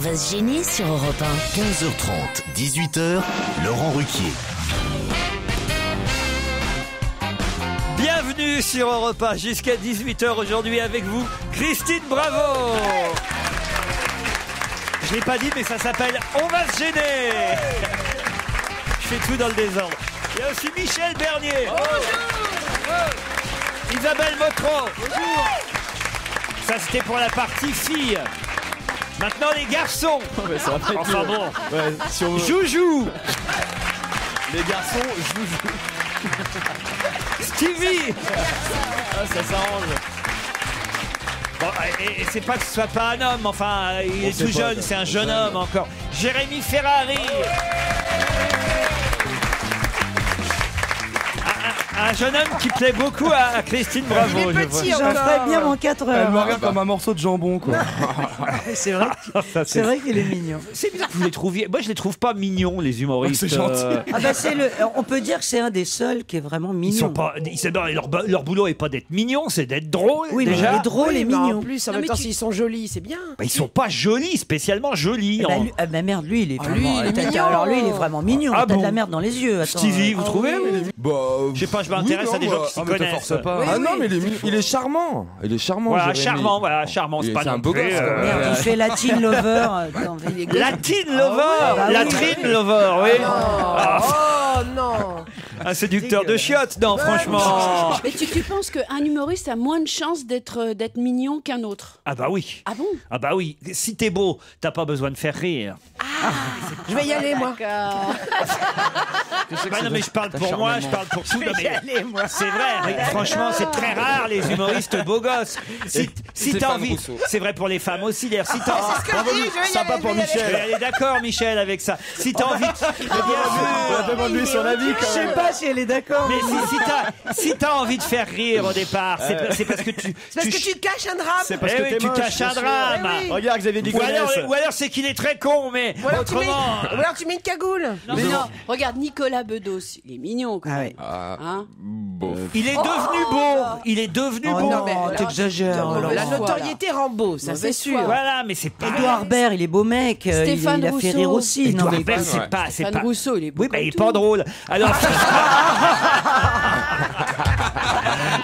va se gêner sur Europe 1. 15h30, 18h, Laurent Ruquier. Bienvenue sur Europe 1 jusqu'à 18h aujourd'hui avec vous, Christine Bravo. Je l'ai pas dit mais ça s'appelle On va se gêner. Je fais tout dans le désordre. Il y a aussi Michel Bernier. Bonjour. Isabelle Motro. Bonjour. Ça c'était pour la partie filles. Maintenant les garçons. Enfin bon. Ouais, si on veut. Joujou. Les garçons, joujou. Stevie. Ah, ça s'arrange. Bon, et c'est pas que ce soit pas un homme, enfin, il est tout jeune, c'est un jeune homme encore. Jérémy Ferrari. Un jeune homme qui plaît beaucoup à Christine Bravo. Il est petit je encore. J'en ferais bien en 4 heures. Elle me regarde comme un morceau de jambon, quoi. C'est vrai, c'est vrai qu'il est mignon. C'est bizarre que vous les trouviez. Moi, je les trouve pas mignons, les humoristes. Oh, c'est gentil. Ah bah on peut dire que c'est un des seuls qui est vraiment mignon. Ils sont pas. Leur boulot est pas d'être mignons, c'est d'être drôles. Oui, mais déjà. il est drôle Oui, et mais en mignon. plus, en Non, même mais temps, tu- s'ils sont jolis, c'est bien. Bah, ils sont pas jolis, spécialement jolis. Ah bah merde, lui il est lui, vraiment. il est mignon. Alors lui il est vraiment mignon. Ah T'as bon de la merde dans les yeux. Attends. Stevie, vous trouvez Bah, Je sais pas, je m'intéresse à des gens qui s'y mais te connaissent. force pas. Oui, Ah oui. non, mais il est charmant. Il est charmant. Voilà, Jérémy. charmant, c'est Il- pas c'est un non beau plus, gosse, quand même. Merde, il fait Latin Lover. Attends, Latin Lover, bah oui. Latrine Lover, oui. Ah, Oh non. un séducteur de chiottes, non, franchement. Mais tu penses qu'un humoriste a moins de chances d'être mignon qu'un autre? Ah bah oui. Ah bon? Ah bah oui. Si t'es beau, t'as pas besoin de faire rire. Je vais y aller, moi. D'accord. Bah non mais je parle pour moi, je parle pour tout. Non, mais c'est vrai. Mais franchement, c'est très rare les humoristes beaux gosses. Si t'as Stéphane envie, Rousseau. c'est vrai pour les femmes aussi. D'ailleurs, si t'as C'est ce que je dis, je vais y Sympa aller, pour je vais y aller. Michel. elle est d'accord, Michel, avec ça. Si t'as envie, Demande-lui son avis, Je quand sais même. pas si elle est d'accord. mais si t'as envie de faire rire au départ, c'est parce que tu. C'est parce que tu caches un drame. C'est parce Eh que oui, t'es tu moche, caches un bien sûr. drame. Eh oui. Regarde Xavier Ou alors c'est qu'il est très con, mais Ou alors, autrement. ou alors tu mets une cagoule. Mais non, regarde Nicolas Bedos, il est mignon quand Ah même. ouais. Hein? Il est devenu beau. Il est devenu Oh beau. non, mais alors, t'exagères. mauvaise La foi, notoriété rend beau, ça c'est Mauvaise sûr. foi. Voilà, mais c'est pas. Edouard Baird, il est beau mec. Stéphane il a fait Rousseau. rire aussi. Non, Edouard mais Baird, c'est pas. C'est Stéphane pas. Rousseau, il est beau. Oui, bah, comme il est tout. pas drôle. Alors.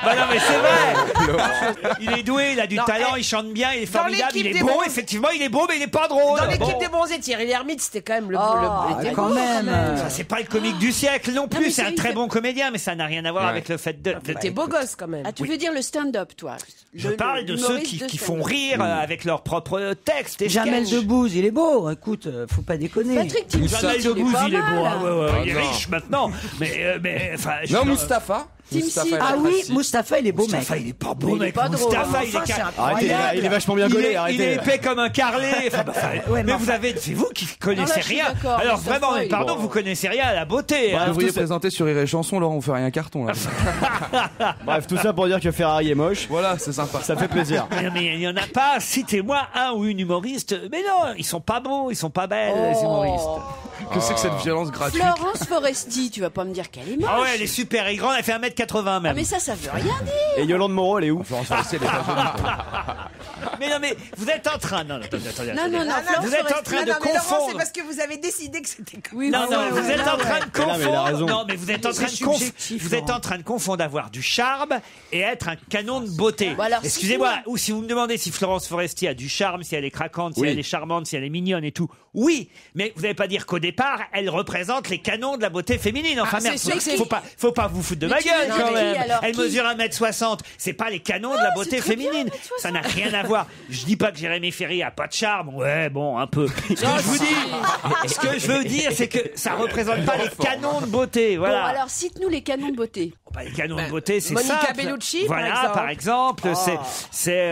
Bah non, mais c'est vrai. Il est doué, il a du Non, talent, il chante bien, il est dans formidable, il l'équipe est des beau, bons- effectivement, il est beau, mais il est pas drôle. Dans l'équipe Bon. des bons et Thierry Lhermitte, c'était quand même le. Ah, était quand beau, même. Ça, c'est pas le comique du siècle non plus, mais c'est un c'est- très c'est- bon comédien, mais ça n'a rien à voir Ouais. avec le fait de. T'es beau gosse quand même. Ah, tu veux dire le stand-up, toi? Je parle de ceux qui font rire avec leurs propres textes et Jamel sketchs. Debbouze, il est beau. Écoute, faut pas déconner. Patrick Timsit, Jamel Debbouze, il est beau, mal. ah ouais, ouais, il est non. riche maintenant, mais enfin. je- Non, Mustapha. Timsit. Mustapha, il a Ah oui, réussi. Mustapha, il est beau mec. Mustapha, il est pas beau, Mais il est mec. pas drôle. Mustapha, il est Enfin, c'est car- incroyable. Arrêtez, il est vachement bien gaulé, il arrêtez. est épais comme un carlet. Enfin, bah, Ouais, mais mais vous avez, c'est vous qui connaissez Non, là, je suis rien. d'accord, Alors Mustapha, vraiment, mais il est pardon, bon. vous connaissez rien à la beauté. Vous hein. devriez présenter sur Rire et Chanson, Laurent, on fait rien carton là. Bref, tout ça pour dire que Ferrari est moche. Voilà, c'est sympa. Ça fait plaisir. Mais il y en a pas. Citez-moi un ou une humoriste. Mais non, ils sont pas beaux, ils sont pas belles, les humoristes. Que c'est que cette violence gratuite? Florence Foresti, tu vas pas me dire qu'elle est moche. Ah ouais, elle est super, elle est grande, elle fait 1m80 Ah, même. mais ça veut rien dire. Et Yolande Moreau, elle est où Florence Foresti, elle est pas jolie. Mais non, mais vous êtes en train. Non, attendez. Non, non, non, Florence Vous êtes en Foresti. train de non, mais Laurent, c'est confondre. parce que vous avez décidé que c'était comme Oui, Non, oui, non, oui, vous oui, êtes oui, en oui. train de Mais là, mais il a confondre. raison. Non, mais vous êtes en train de C'est confondre. subjectif, Vous êtes Laurent. en train de confondre d'avoir du charme et être un canon de beauté. Bon, alors, Excusez-moi, cite-moi. ou si vous me demandez si Florence Foresti a du charme, si elle est craquante, si Oui. elle est charmante, si elle est mignonne et tout. Oui, mais vous n'allez pas dire qu'au départ, elle représente les canons de la beauté féminine. Enfin, Ah, merde, c'est sûr que c'est- faut pas vous foutre de Mais ma tu gueule veux quand dire qui, même. alors, Elle qui mesure 1m60. C'est pas les canons de la beauté c'est très bien, féminine. 1m60. Ça n'a rien à voir. Je dis pas que Jérémy Ferry a pas de charme. Ouais, bon, un peu. Ce que je vous dis, ce que je veux dire, c'est que ça représente pas les canons de beauté. Voilà. Bon, alors cite-nous les canons de beauté. Bah, les canons de beauté, c'est Monica simple. Bellucci, voilà, par exemple. c'est.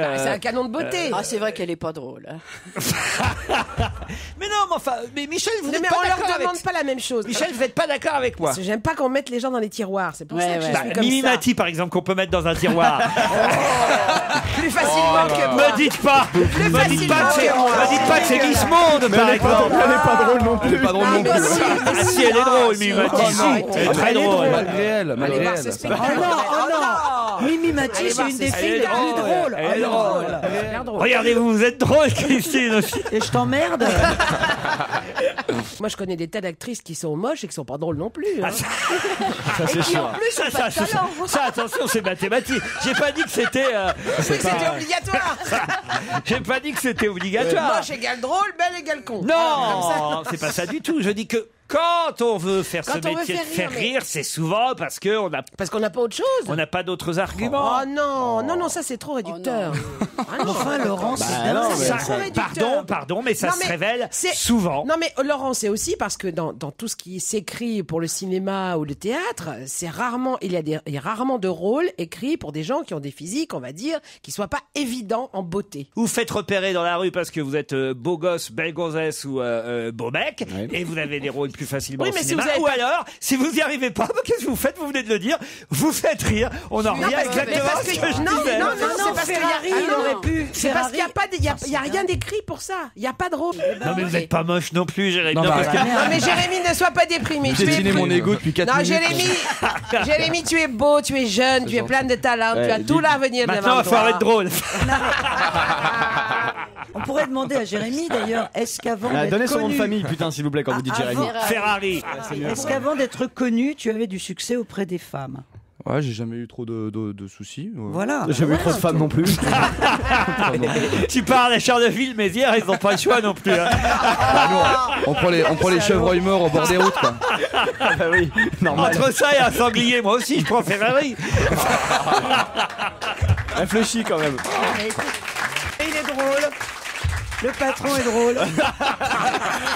Ah, c'est un canon de beauté. Ah, c'est vrai qu'elle est pas drôle. hein. Mais non, mais enfin, mais Michel, vous Non, n'êtes mais pas on leur d'accord avec. demande pas la même chose. Michel, vous n'êtes pas d'accord avec moi. Parce que j'aime pas qu'on mette les gens dans les tiroirs. C'est pour Ouais, ça que ouais. je Bah, suis comme Mimi ça. Mati, par exemple, qu'on peut mettre dans un tiroir. Plus facilement que moi. Me dites pas que c'est Miss Monde, par exemple. Elle est pas drôle non plus. Pas drôle non plus. Ah si, elle est drôle, Mimi Mati. Elle est très drôle. Malgré elle, malgré elle. Oh non, oh non. Mimi Mati, c'est une des filles les plus drôles. Elle est Oh non. drôle. Regardez-vous, vous êtes drôle, Christine aussi. Et je t'emmerde. Moi, je connais des tas d'actrices qui sont moches et qui sont pas drôles non plus. hein. Ça c'est sûr. Ça, attention, c'est mathématique. J'ai pas dit que c'était. C'était obligatoire. J'ai pas dit que c'était obligatoire. Moche égale drôle, belle égale con. Non, c'est pas ça du tout. Je dis que quand on veut faire Quand ce on veut métier de faire faire rire, rire, c'est souvent parce que Parce qu'on n'a pas autre chose. on n'a pas d'autres arguments. Oh non, non, non, ça c'est trop réducteur. Ah non. Enfin, Laurent, c'est Bah non, dingue. mais c'est Ça- trop réducteur. pardon, mais ça Non, se mais révèle c'est- souvent. Non mais Laurent, c'est aussi parce que dans tout ce qui s'écrit pour le cinéma ou le théâtre, il y a rarement de rôles écrits pour des gens qui ont des physiques, on va dire, qui soient pas évidents en beauté. Vous faites repérer dans la rue parce que vous êtes beau gosse, belle gonzesse ou beau mec, Ouais. et vous avez des rôles plus facilement Oui, au mais si cinéma. vous avez Ou pas- alors, si vous n'y arrivez pas, bah, qu'est-ce que vous faites? Vous venez de le dire, vous faites rire. On en revient parce que- exactement mais parce à ce que- que je non, disais. non, Non, c'est parce que Ferrari, y a- il non. aurait pu. C'est parce qu'il n'y a Ferrari. pas, il y a rien d'écrit pour ça. Il n'y a pas de rôle. Non mais vous n'êtes pas moche non plus, Jérémy. Non, Non, bah, parce que- Non mais Jérémy, ne sois pas déprimé. J'ai Tu es dîné mon ego depuis 4 Non, minutes. Jérémy, tu es beau, tu es jeune, tu es plein de talent, tu as Ouais, tout dis- l'avenir Maintenant, devant il faut toi. arrêter drôle. On pourrait demander à Jérémy d'ailleurs, est-ce qu'avant Ah, d'être donnez son nom de connu, famille, putain, s'il vous plaît, quand vous dites Jérémy. Ferrari. est-ce qu'avant d'être connu, tu avais du succès auprès des femmes? Ouais, j'ai jamais eu trop de soucis. Voilà. J'ai jamais eu trop de femmes non plus. Tu parles à Charleville-Mézières, ils n'ont pas le choix non plus. hein. On prend les chevreuils morts au bord des routes, quoi. Ah bah oui, normal. Entre ça et un sanglier, moi aussi, je prends Ferrari. Réfléchis quand même. Il est drôle. Le patron est drôle.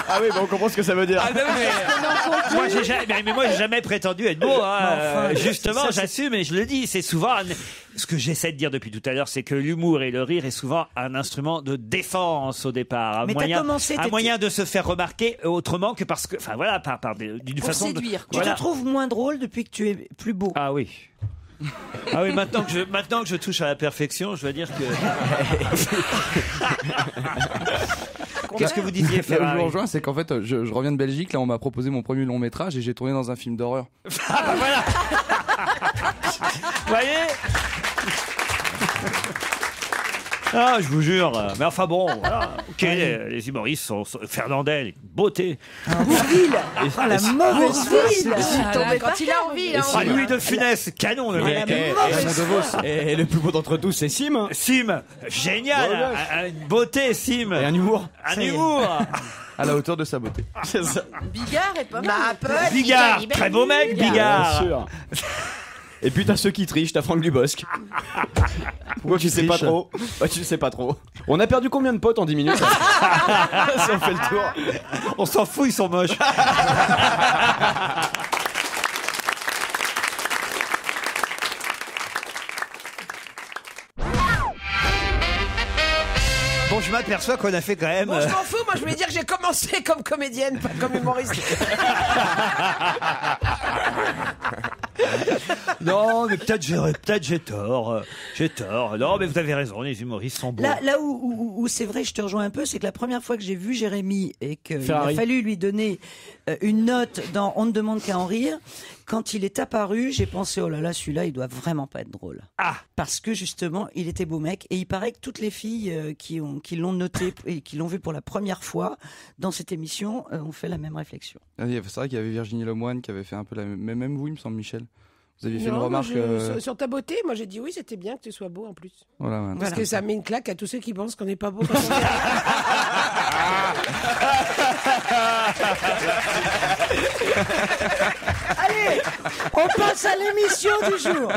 Ah oui, bah on comprend ce que ça veut dire. Ah, moi, j'ai jamais prétendu être beau. Hein. enfin, Justement, ça, c'est- j'assume et je le dis. C'est souvent ce que j'essaie de dire depuis tout à l'heure, c'est que l'humour et le rire est souvent un instrument de défense au départ, un Mais t'as commencé, t'étais- moyen de se faire remarquer autrement que parce que, enfin voilà, d'une Pour façon séduire, Tu voilà. te trouves moins drôle depuis que tu es plus beau. Ah oui. Ah oui, maintenant que je touche à la perfection, je dois dire que. Qu'est-ce que vous disiez, Là où je Ferrari? vous rejoins, c'est qu'en fait, je reviens de Belgique. Là, on m'a proposé mon premier long métrage et j'ai tourné dans un film d'horreur. Ah bah voilà. Vous voyez? Ah, je vous jure. Mais enfin bon, voilà. Ok, les humoristes sont Fernandel, beauté. Ah, la mauvaise ville. Ah, là, quand il a envie, il a Ah, envie. Louis de Funès, canon le mec. Et le plus beau d'entre tous, c'est Sim. Sim, génial, Beau gosse. une beauté, Sim. Et un humour. Un humour. À la hauteur de sa beauté. C'est ça. Bigard est pas mal. Bigard, très beau mec, Bien Bigard. sûr. Et puis t'as ceux qui trichent, t'as Franck Dubosc. Pourquoi tu sais pas triche trop? Bah tu sais pas trop. On a perdu combien de potes en 10 minutes? Si on fait le tour. On s'en fout, ils sont moches. Bon, je m'aperçois qu'on a fait quand même. Bon, je m'en fous, moi je voulais dire que j'ai commencé comme comédienne, pas comme humoriste. Non, mais peut-être j'ai tort. J'ai tort. Non, mais vous avez raison, les humoristes sont bons. Là où c'est vrai, je te rejoins un peu, c'est que la première fois que j'ai vu Jérémy et qu'il a Ferrari. fallu lui donner une note dans On ne demande qu'à en rire, quand il est apparu, j'ai pensé, oh là là, celui-là, il doit vraiment pas être drôle. Ah. Parce que justement, il était beau mec et il paraît que toutes les filles qui l'ont noté et qui l'ont vu pour la première fois dans cette émission ont fait la même réflexion. Ah, c'est vrai qu'il y avait Virginie Lemoine qui avait fait un peu la même vous, il me semble, Michel. Vous aviez fait une Non, moi, remarque. sur ta beauté, moi j'ai dit oui, c'était bien que tu sois beau en plus. Voilà, ouais. Parce que ça met une claque à tous ceux qui pensent qu'on n'est pas beau quand on est. Allez, on passe à l'émission du jour.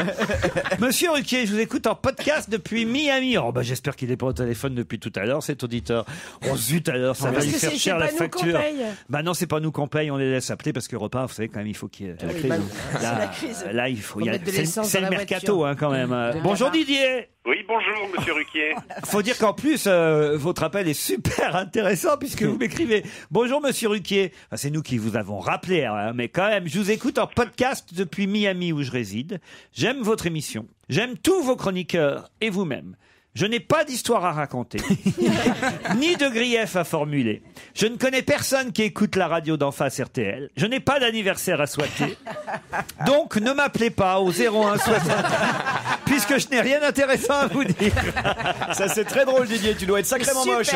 Monsieur Ruquier, je vous écoute en podcast depuis Miami. Oh, bah, j'espère qu'il est pas au téléphone depuis tout à l'heure, cet auditeur. Oh, zut, alors, ça va Parce lui que faire c'est cher la pas nous qu'on facture. paye. Bah non, c'est pas nous qu'on paye, on les laisse appeler parce que repas, vous savez, quand même, il faut qu'il y ait Oui, bah, Là, la crise. là, il faut. Faut il y a- mettre de c'est l'essence c'est dans le la mercato, voiture. hein, quand même. De Bonjour la barre. Didier. Oui, bonjour, monsieur Ruquier. Faut dire qu'en plus, votre appel est super intéressant puisque vous m'écrivez. Bonjour, monsieur Ruquier. Enfin, c'est nous qui vous avons rappelé, hein, mais quand même, je vous écoute en podcast depuis Miami où je réside. J'aime votre émission. J'aime tous vos chroniqueurs et vous-même. Je n'ai pas d'histoire à raconter, ni de grief à formuler. Je ne connais personne qui écoute la radio d'en face RTL. Je n'ai pas d'anniversaire à souhaiter. Donc ne m'appelez pas au 01 60 puisque je n'ai rien d'intéressant à vous dire. Ça c'est très drôle Didier, tu dois être sacrément Super. moche.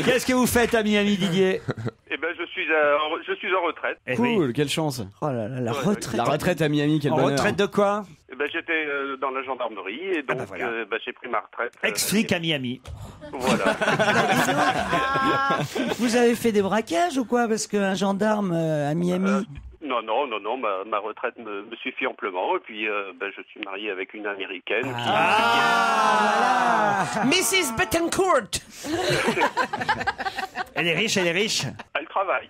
Qu'est-ce que vous faites à Miami, Didier? Eh ben, je suis en retraite. Eh oui. Cool, quelle chance. Oh là là, la retraite. La retraite à Miami, quel En bonheur. retraite de quoi? Eh ben, j'étais dans la gendarmerie et donc voilà. j'ai pris ma retraite. Ex-flic à Miami. Voilà. Vous avez fait des braquages ou quoi? Parce qu'un gendarme à Miami. Non, ma retraite me suffit amplement. Et puis, je suis marié avec une Américaine. Mrs. Bettencourt. Elle est riche, elle est riche. Elle travaille.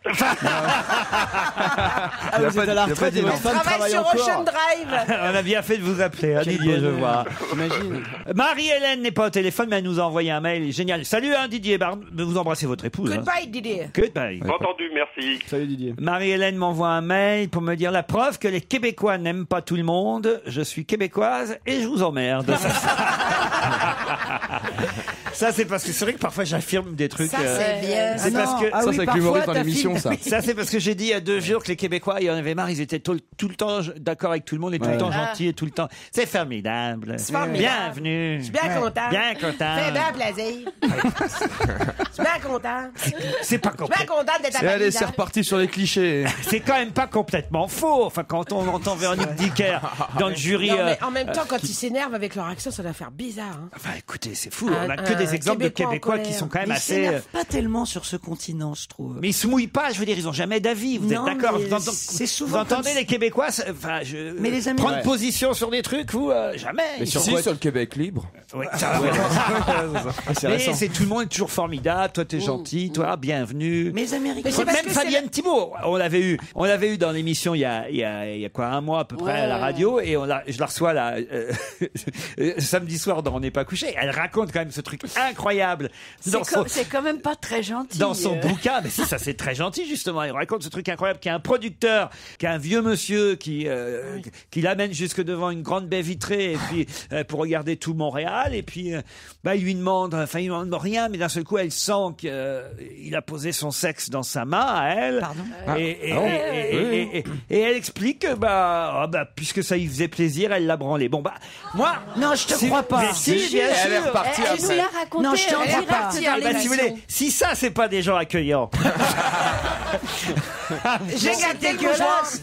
Vous êtes à la retraite et votre femme Travaille travaille sur Ocean encore. Drive. On a bien fait de vous appeler, hein, Quel Didier, je bonheur. vois. Imagine. Marie-Hélène n'est pas au téléphone, mais elle nous a envoyé un mail génial. Salut, hein, Didier, vous embrassez votre épouse. Hein. Goodbye, Didier. Goodbye. Entendu, merci. Salut Didier. Marie-Hélène m'envoie un mail pour me dire la preuve que les Québécois n'aiment pas tout le monde. Je suis québécoise et je vous emmerde. Ça, c'est parce que c'est vrai que parfois j'affirme des trucs. Ça, c'est bien. C'est parce que Ça, c'est avec l'humoriste dans l'émission, ça. ça, c'est parce que j'ai dit il y a 2 jours que les Québécois, il y en avait marre, ils étaient tout le temps d'accord avec tout le monde et tout le temps gentils et tout le temps. C'est formidable. C'est formidable. Bienvenue. Je suis bien content. Bien content. Fais bien plaisir. Je suis bien content. C'est pas Je suis bien complètement. content d'être Et à allez, c'est reparti sur les clichés. C'est quand même pas complètement faux. Enfin, quand on entend Véronique Dicker dans le jury. Non, mais en même temps, quand ils s'énervent avec leur accent, ça doit faire bizarre. Hein. Enfin, écoutez, c'est fou. On a que des exemples de Québécois en Québécois qui colère. sont quand même Mais ils assez. s'énervent pas tellement sur ce continent, je trouve. Mais ils se mouillent pas, je veux dire, ils ont jamais d'avis. Vous Non, êtes d'accord? mais Vous c'est vous souvent entendez comme les Québécois, Mais les Américains- prendre position sur des trucs, vous, jamais. Mais sur Si, quoi sur le Québec libre. Ouais, ça va. C'est Mais récent. c'est tout le monde est toujours formidable. Toi, t'es gentil. Toi, bienvenue. Mais les Américains. Mais c'est parce Même que Fabienne Thibault, on l'avait eu dans l'émission il y a quoi, 1 mois à peu près à la radio, et je la reçois là samedi soir dans On n'est pas couché. Elle raconte quand même ce truc incroyable C'est quand même pas très gentil. dans son bouquin. Mais si, ça c'est très gentil justement. Il raconte ce truc incroyable qu'il y a un producteur, qui a un vieux monsieur qui l'amène jusque devant une grande baie vitrée et puis pour regarder tout Montréal, et puis il lui demande rien, mais d'un seul coup elle sent qu'il a posé son sexe dans sa main à elle. Pardon. Et elle explique que puisque ça lui faisait plaisir, elle l'a branlé. Bon moi Non, je te crois pas. mais si, bien Elle est sûr. repartie Elle nous après. l'a raconté Non, je t'en en crois direct pas. dans Si vous l'émission. voulez, si ça c'est pas des gens accueillants. J'ai gâté le dégueulasse.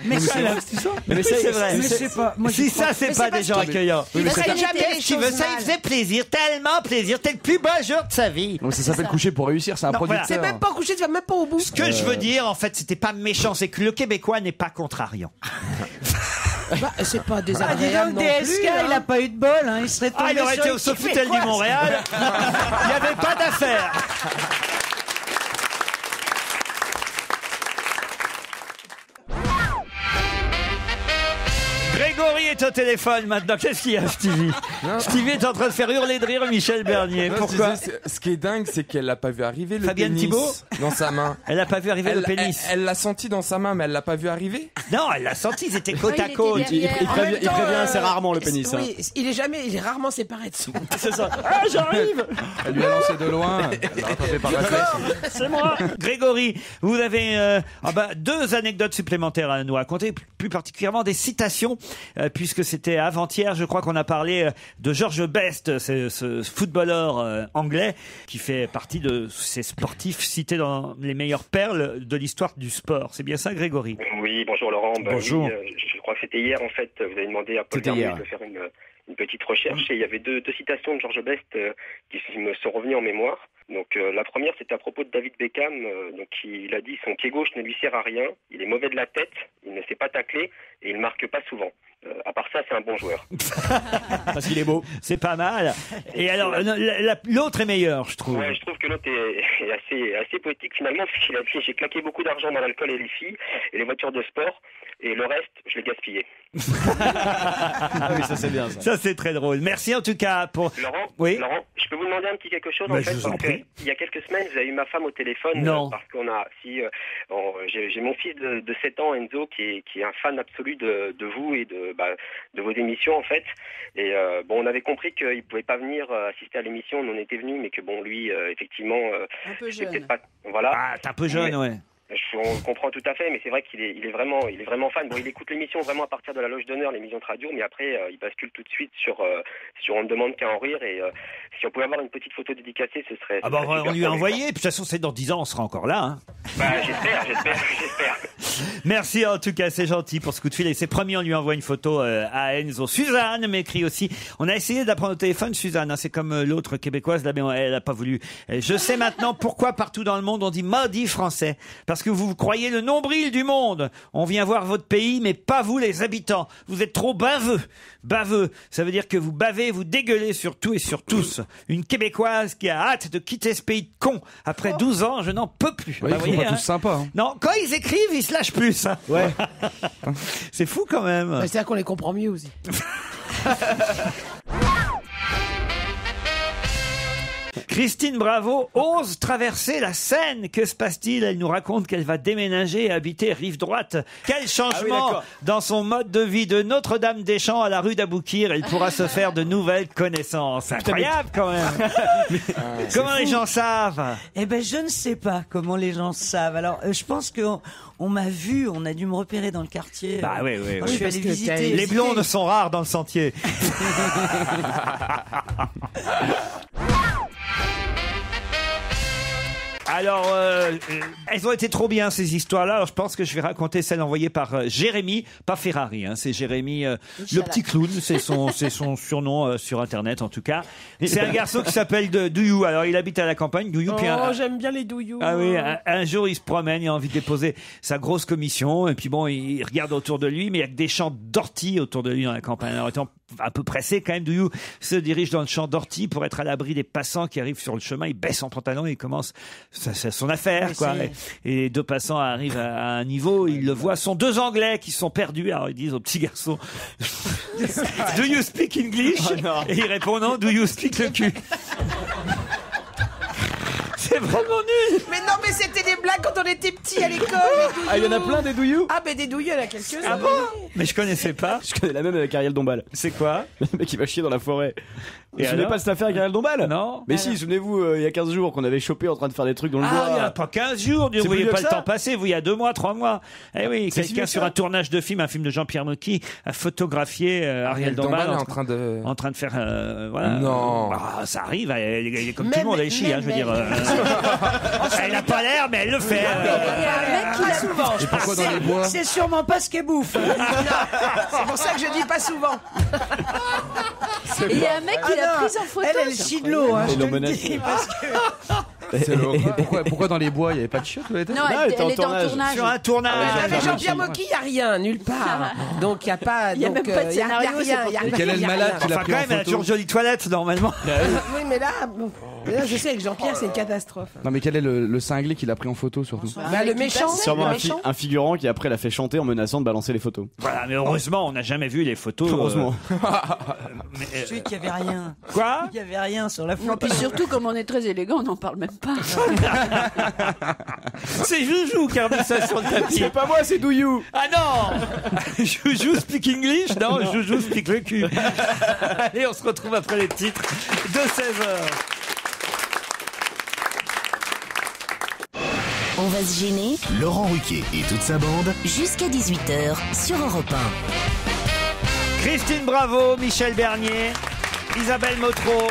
Mais c'est vrai. Mais c'est pas. Moi, Si je crois- ça c'est Mais pas c'est des parce gens que- accueillants. Oui, mais Parce c'est que parce que jamais les tu veux choses ça, il mal. faisait plaisir, tellement plaisir, t'es le plus beau jour de sa vie. Donc ça s'appelle coucher pour réussir, c'est un Non, voilà. C'est producteur. même pas couché, tu vas même pas au bout. Ce que je veux dire, en fait, c'était pas méchant, c'est que le Québécois n'est pas contrariant. C'est pas Ah, dis désagréable donc, non plus. DSK, il a pas eu de bol, hein. Il serait tombé Il aurait sur été une au Sofitel du Québécoise. Montréal, il n'y avait pas d'affaire. Grégory est au téléphone maintenant. Qu'est-ce qu'il y a, Stevie? Stevie est en train de faire hurler de rire Michel Bernier. Non, je Pourquoi? disais, ce qui est dingue, c'est qu'elle l'a pas vu arriver le Fabienne pénis Thibault dans sa main. Elle n'a pas vu arriver le pénis. Elle l'a senti dans sa main, mais elle l'a pas vu arriver. Non, elle l'a senti, ils étaient côte il à était côte. derrière. Il En même prévient temps, assez rarement le pénis. hein. Oui, il est rarement séparé de son. C'est ça. Ah, j'arrive. Elle lui a lancé de loin. Elle l'a rattrapé par la tête. C'est moi. Grégory, vous avez 2 anecdotes supplémentaires à nous raconter, plus particulièrement des citations, puisque c'était avant-hier, je crois qu'on a parlé de George Best, ce footballeur anglais qui fait partie de ces sportifs cités dans les meilleures perles de l'histoire du sport. C'est bien ça, Grégory? Oui, bonjour Laurent. Bonjour. Oui, je crois que c'était hier en fait. Vous avez demandé à Paul C'était hier. Vermeuil de faire une petite recherche et il y avait deux citations de George Best qui me sont revenues en mémoire. Donc la première c'était à propos de David Beckham. Donc il a dit son pied gauche ne lui sert à rien. Il est mauvais de la tête. Il ne sait pas tacler et il marque pas souvent. À part ça, c'est un bon joueur. Parce qu'il est beau. C'est pas mal. Et alors, l'autre est meilleur, je trouve. Ouais, je trouve que l'autre est assez poétique finalement, parce qu'il a dit j'ai claqué beaucoup d'argent dans l'alcool et les filles et les voitures de sport. et le reste, je l'ai gaspillé. Ah oui, ça c'est bien ça. Ça, c'est très drôle. Merci en tout cas pour... Laurent, Oui. Laurent, je peux vous demander un petit quelque chose Bah, en je fait, vous en parce prie. que il y a quelques semaines, vous avez eu ma femme au téléphone Non. parce qu'on a, j'ai mon fils de 7 ans, Enzo, qui est un fan absolu de vous et de vos émissions en fait. Et bon, on avait compris qu'il pouvait pas venir assister à l'émission, on en était venu, mais que bon, lui, effectivement, Un peu c'était jeune. peut-être pas, voilà. Ah, t'es un peu jeune, ouais. On le comprend tout à fait, mais c'est vrai qu'il est vraiment fan. Bon, il écoute l'émission vraiment à partir de la loge d'honneur, l'émission de radio, mais après, il bascule tout de suite sur On ne demande qu'à en rire. Et si on pouvait avoir une petite photo dédicacée, ce serait. Ah bah, super on lui a pour envoyé. Puis de toute façon, c'est dans 10 ans, on sera encore là. Hein. Bah, j'espère. Merci en tout cas, c'est gentil pour ce coup de fil. Et c'est promis, on lui envoie une photo à Enzo. Suzanne m'écrit aussi. On a essayé d'apprendre au téléphone, Suzanne. Hein, c'est comme l'autre québécoise là, mais elle n'a pas voulu. Je sais maintenant pourquoi partout dans le monde on dit maudit français. Parce que vous croyez le nombril du monde. On vient voir votre pays, mais pas vous les habitants. Vous êtes trop baveux. Baveux, ça veut dire que vous bavez, vous dégueulez sur tout et sur tous. Une québécoise qui a hâte de quitter ce pays de cons. Après 12 ans, je n'en peux plus. Ouais, Bah, ils sont voyez, pas hein. tous sympas. Hein. Non, quand ils écrivent, ils se lâchent plus. Hein. Ouais. C'est fou quand même. Bah, c'est-à-dire qu'on les comprend mieux aussi. Christine Bravo ose traverser la Seine. Que se passe-t-il? Elle nous raconte qu'elle va déménager et habiter rive droite. Quel changement d'accord. dans son mode de vie de Notre-Dame-des-Champs à la rue d'Aboukir. Elle pourra se faire de nouvelles connaissances. Incroyable quand même. Comment les gens savent? Eh ben, je ne sais pas comment les gens savent. Alors, je pense qu'on m'a vu, on a dû me repérer dans le quartier. Bah oui, oui, Quand oui. je suis parce allée que visiter. Les blondes sont rares dans le sentier. Alors, elles ont été trop bien ces histoires-là. Alors, je pense que je vais raconter celle envoyée par Jérémy, pas Ferrari. Hein, c'est Jérémy, le petit clown. C'est son surnom sur Internet, en tout cas. C'est un garçon qui s'appelle Douyou. Alors, il habite à la campagne, Douyou. Puis Oh, j'aime bien les douillous. ah oui, un jour il se promène, il a envie de déposer sa grosse commission, et puis bon, il regarde autour de lui, mais il y a que des champs d'orties autour de lui dans la campagne. Alors étant un peu pressé quand même, Douyou se dirige dans le champ d'orties pour être à l'abri des passants qui arrivent sur le chemin. Il baisse son pantalon et il commence son affaire, quoi. Et les deux passants arrivent à un niveau, ils le voient, sont deux Anglais qui sont perdus. Alors ils disent au petit garçon, Do you speak English? Et il répond non, do you speak le cul? C'est vraiment nul. Mais non, mais c'était des blagues quand on était petits à l'école. Ah, il y en a plein des douillous. Ah, mais des douilleux, il y en a quelques-uns. Ah bon? Mais je connaissais pas. Je connais la même avec Ariel Dombal. C'est quoi? Le mec qui va chier dans la forêt. Vous Et vous souvenez alors pas de cette affaire avec Ariel Dombal? Non. Mais si, souvenez-vous, il y a 15 jours qu'on avait chopé en train de faire des trucs dans le bois. Ah, il n'y a pas 15 jours, vous C'est voyez plus pas vieux le que temps ça passer, vous, il y a 2 mois, 3 mois. Eh oui, C'est si quelqu'un vieux que sur ça un tournage de film, un film de Jean-Pierre Mocky, a photographié Ariel Dombal est en train de. en train de faire, voilà. Non. Ah, ça arrive, elle est comme tout Même- le monde, elle chie, hein, je veux dire. Elle n'a pas l'air, mais elle le fait. Il y a un mec qui Pas l'a- souvent. je Pourquoi pense. dans les bois? C'est sûrement pas ce qu'elle bouffe. C'est pour ça que je dis pas souvent. il y a un mec qui l'a Ah non, prise en photo. Elle chie de l'eau, hein, Et je te le l'homonette. dis, parce que... C'est l'horreur. Pourquoi dans les bois, il n'y avait pas de chiottes l'été? Non, Non, elle était en est en tournage. tournage. Sur un tournage. Avec Jean-Pierre Mocky, il n'y a rien, nulle part. Donc, il n'y a pas. Il y a même pas de y a scénario, c'est rien. pour Y a te rien, dire. Et quel est le y a malade rien. qui l'a Enfin, pris quand en même, elle a photo. toujours une jolie toilette, normalement. Oui, mais là, bon. Là, je sais, avec Jean-Pierre, c'est une catastrophe. Non, mais quel est le cinglé qu'il a pris en photo surtout? Bah, le méchant. Sûrement le un, méchant. un figurant qui après l'a fait chanter en menaçant de balancer les photos. Voilà, mais heureusement, on n'a jamais vu les photos. Heureusement. Je sais qu'il y avait rien. Quoi? Il y avait rien sur la Non, photo. puis surtout, comme on est très élégant, on n'en parle même pas. C'est Joujou qui a remis ça sur le tapis. C'est pas moi, c'est Douyou. Ah non. Joujou speak English? Non, Joujou speak le cul. Allez, on se retrouve après les titres de 16h. On va se gêner Laurent Ruquier et toute sa bande. jusqu'à 18h sur Europe 1. Christine Bravo, Michel Bernier, Isabelle Motro,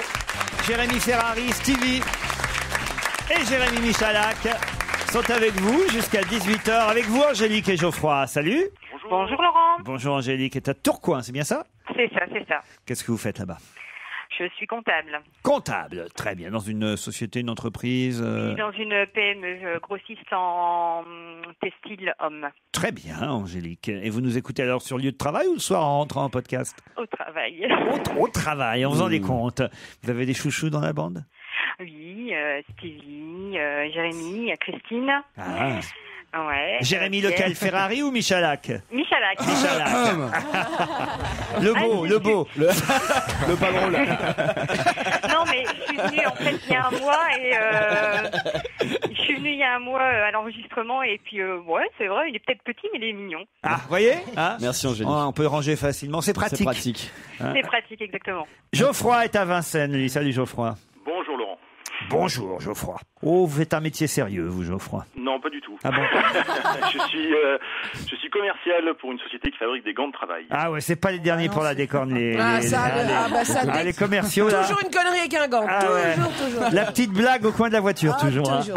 Jérémy Ferrari, Stevie et Jérémy Michalak sont avec vous jusqu'à 18h. Avec vous, Angélique et Geoffroy. Salut. Bonjour Laurent. Bonjour Angélique. Et à Tourcoing, c'est bien ça? C'est ça, c'est ça. Qu'est-ce que vous faites là-bas? Je suis comptable. Comptable. Très bien. Dans une société, une entreprise. Dans une PME grossiste en textile homme. Très bien, Angélique. Et vous nous écoutez alors sur lieu de travail ou le soir en rentrant en podcast? Au travail. Au travail, en faisant des comptes. Vous avez des chouchous dans la bande? Oui, Stevie, Jérémy, Christine. Ah. Ouais. Jérémy ok. lequel, Ferrari ou Michalak? Michalak. Le beau. Le pas drôle. Non, mais je suis venue en fait il y a un mois à l'enregistrement et puis ouais, c'est vrai, il est peut-être petit mais il est mignon. Ah, vous voyez hein. Merci Angélique. On peut ranger facilement, c'est pratique. C'est pratique. C'est pratique, exactement. Geoffroy est à Vincennes, lui. Salut Geoffroy. Bonjour Laurent. Bonjour Geoffroy. Oh, vous êtes un métier sérieux, vous Geoffroy. Non, pas du tout. Ah bon? je suis commercial pour une société qui fabrique des gants de travail. Ah ouais, c'est pas les derniers pour la décorne, les les commerciaux là. Toujours une connerie avec un gant. Ah ouais. Toujours. La petite blague au coin de la voiture, toujours. toujours.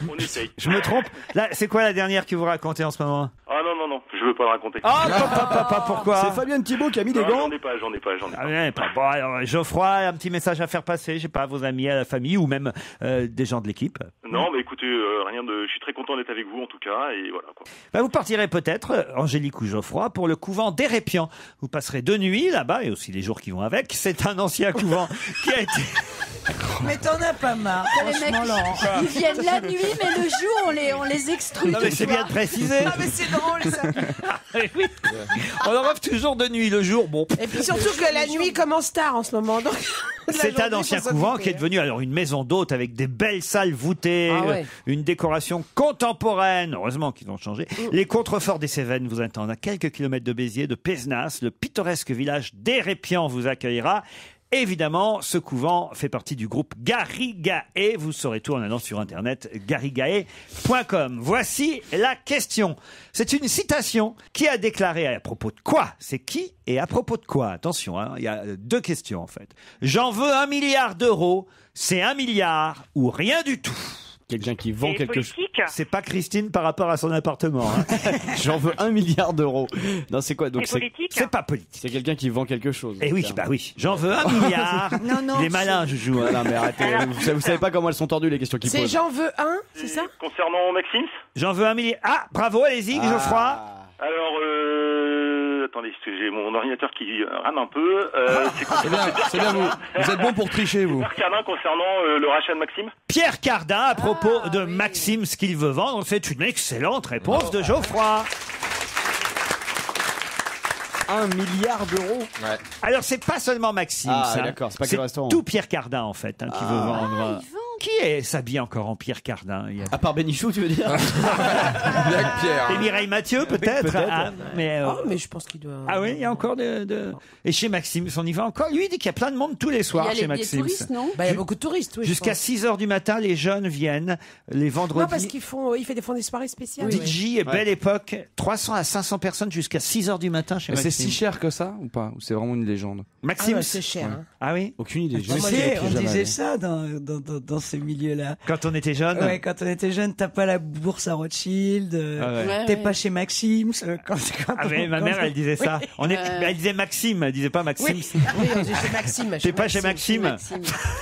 On essaye. Je me trompe. Là, c'est quoi la dernière que vous racontez en ce moment? Ah non, je veux pas le raconter. Ah, papa, pourquoi? C'est Fabienne Thibault qui a mis des Non, gants. J'en ai pas. Ah ouais, bon, alors, Geoffroy, un petit message à faire passer, je sais pas, à vos amis, à la famille ou même des gens de l'équipe. Non, mais écoutez, rien de. Je suis très content d'être avec vous en tout cas et voilà quoi. Bah, vous partirez peut-être, Angélique ou Geoffroy, pour le couvent d'Hérépian. Vous passerez 2 nuits là-bas et aussi les jours qui vont avec. C'est un ancien couvent qui a été... Mais t'en as pas marre, Les mecs, franchement, Laurent. ils viennent la nuit, mais le jour, on les extrude. Non mais c'est bien de préciser. Ah mais c'est drôle ça. Oui. On leur offre toujours de nuit, le jour, bon. Et puis surtout que la nuit commence tard en ce moment. Donc C'est un ancien couvent qui est devenu alors une maison d'hôtes avec des belles salles voûtées, Ah ouais. une décoration contemporaine. Heureusement qu'ils ont changé. Les contreforts des Cévennes vous attendent à quelques kilomètres de Béziers, de Pézenas. Le pittoresque village d'Hérépian vous accueillera. Évidemment, ce couvent fait partie du groupe Garrigae. Vous saurez tout en allant sur internet garrigae.com. Voici la question. C'est une citation. Qui a déclaré à propos de quoi? C'est qui et à propos de quoi? Attention, hein, il y a 2 questions en fait. J'en veux 1 milliard d'euros. C'est 1 milliard ou rien du tout. Quelqu'un qui vend Et quelque chose. politique. C'est pas Christine par rapport à son appartement. Hein. J'en veux 1 milliard d'euros. Non, c'est quoi? Donc C'est politique. C'est pas politique. c'est quelqu'un qui vend quelque chose. Eh oui, bah oui. J'en veux 1 milliard. Non, Les malins, je joue. Non, mais arrêtez. Vous savez pas comment elles sont tordues les questions qu'ils c'est posent. j'en veux un, c'est ça? Concernant Maxime. J'en veux 1 milliard. Ah, bravo, allez-y, Geoffroy. Alors attendez, parce que j'ai mon ordinateur qui rame un peu. C'est bien vous. Vous êtes bon pour tricher, vous. Pierre Cardin concernant le rachat de Maxime. Pierre Cardin à propos de Maxime, ce qu'il veut vendre. C'est une excellente réponse de Geoffroy. 1 milliard d'euros. Alors, c'est pas seulement Maxime, Ah, ça. d'accord, c'est pas que le restaurant. tout Pierre Cardin, en fait, hein, qui veut vendre. ils vendent. Qui s'habille encore en Pierre Cardin? Il y a... À part Bénichou, tu veux dire? Bien que Pierre. Et Mireille Mathieu, peut-être. peut-être. Ah, mais, Mais je pense qu'il doit. ah oui, il y a encore de... Et chez Maxime, on y va encore. Lui, il dit qu'il y a plein de monde tous les Il y soirs a chez les Maxime. touristes, non? Bah, il y a beaucoup de touristes, oui. je Jusqu'à pense. 6h du matin, les jeunes viennent. Les vendredis. Non, parce qu'ils font, il font des soirées spéciales. ouais. DJ et Belle Époque, 300 à 500 personnes jusqu'à 6h du matin chez Mais c'est Maxime. si cher que ça ou pas? Ou c'est vraiment une légende? Ah, Maxime, ouais, c'est cher. Hein. Ah oui? Aucune idée. Tu sais, on disait ça dans ces milieux-là. Quand on était jeune. Ouais, quand on était jeune, t'as pas la bourse à Rothschild, Ouais, t'es ouais. pas chez Maxime. Quand Ah mais ma mère, elle disait ça. Elle disait Maxime, elle disait pas Maxime. Oui, on dit chez Maxime. T'es pas chez Maxime?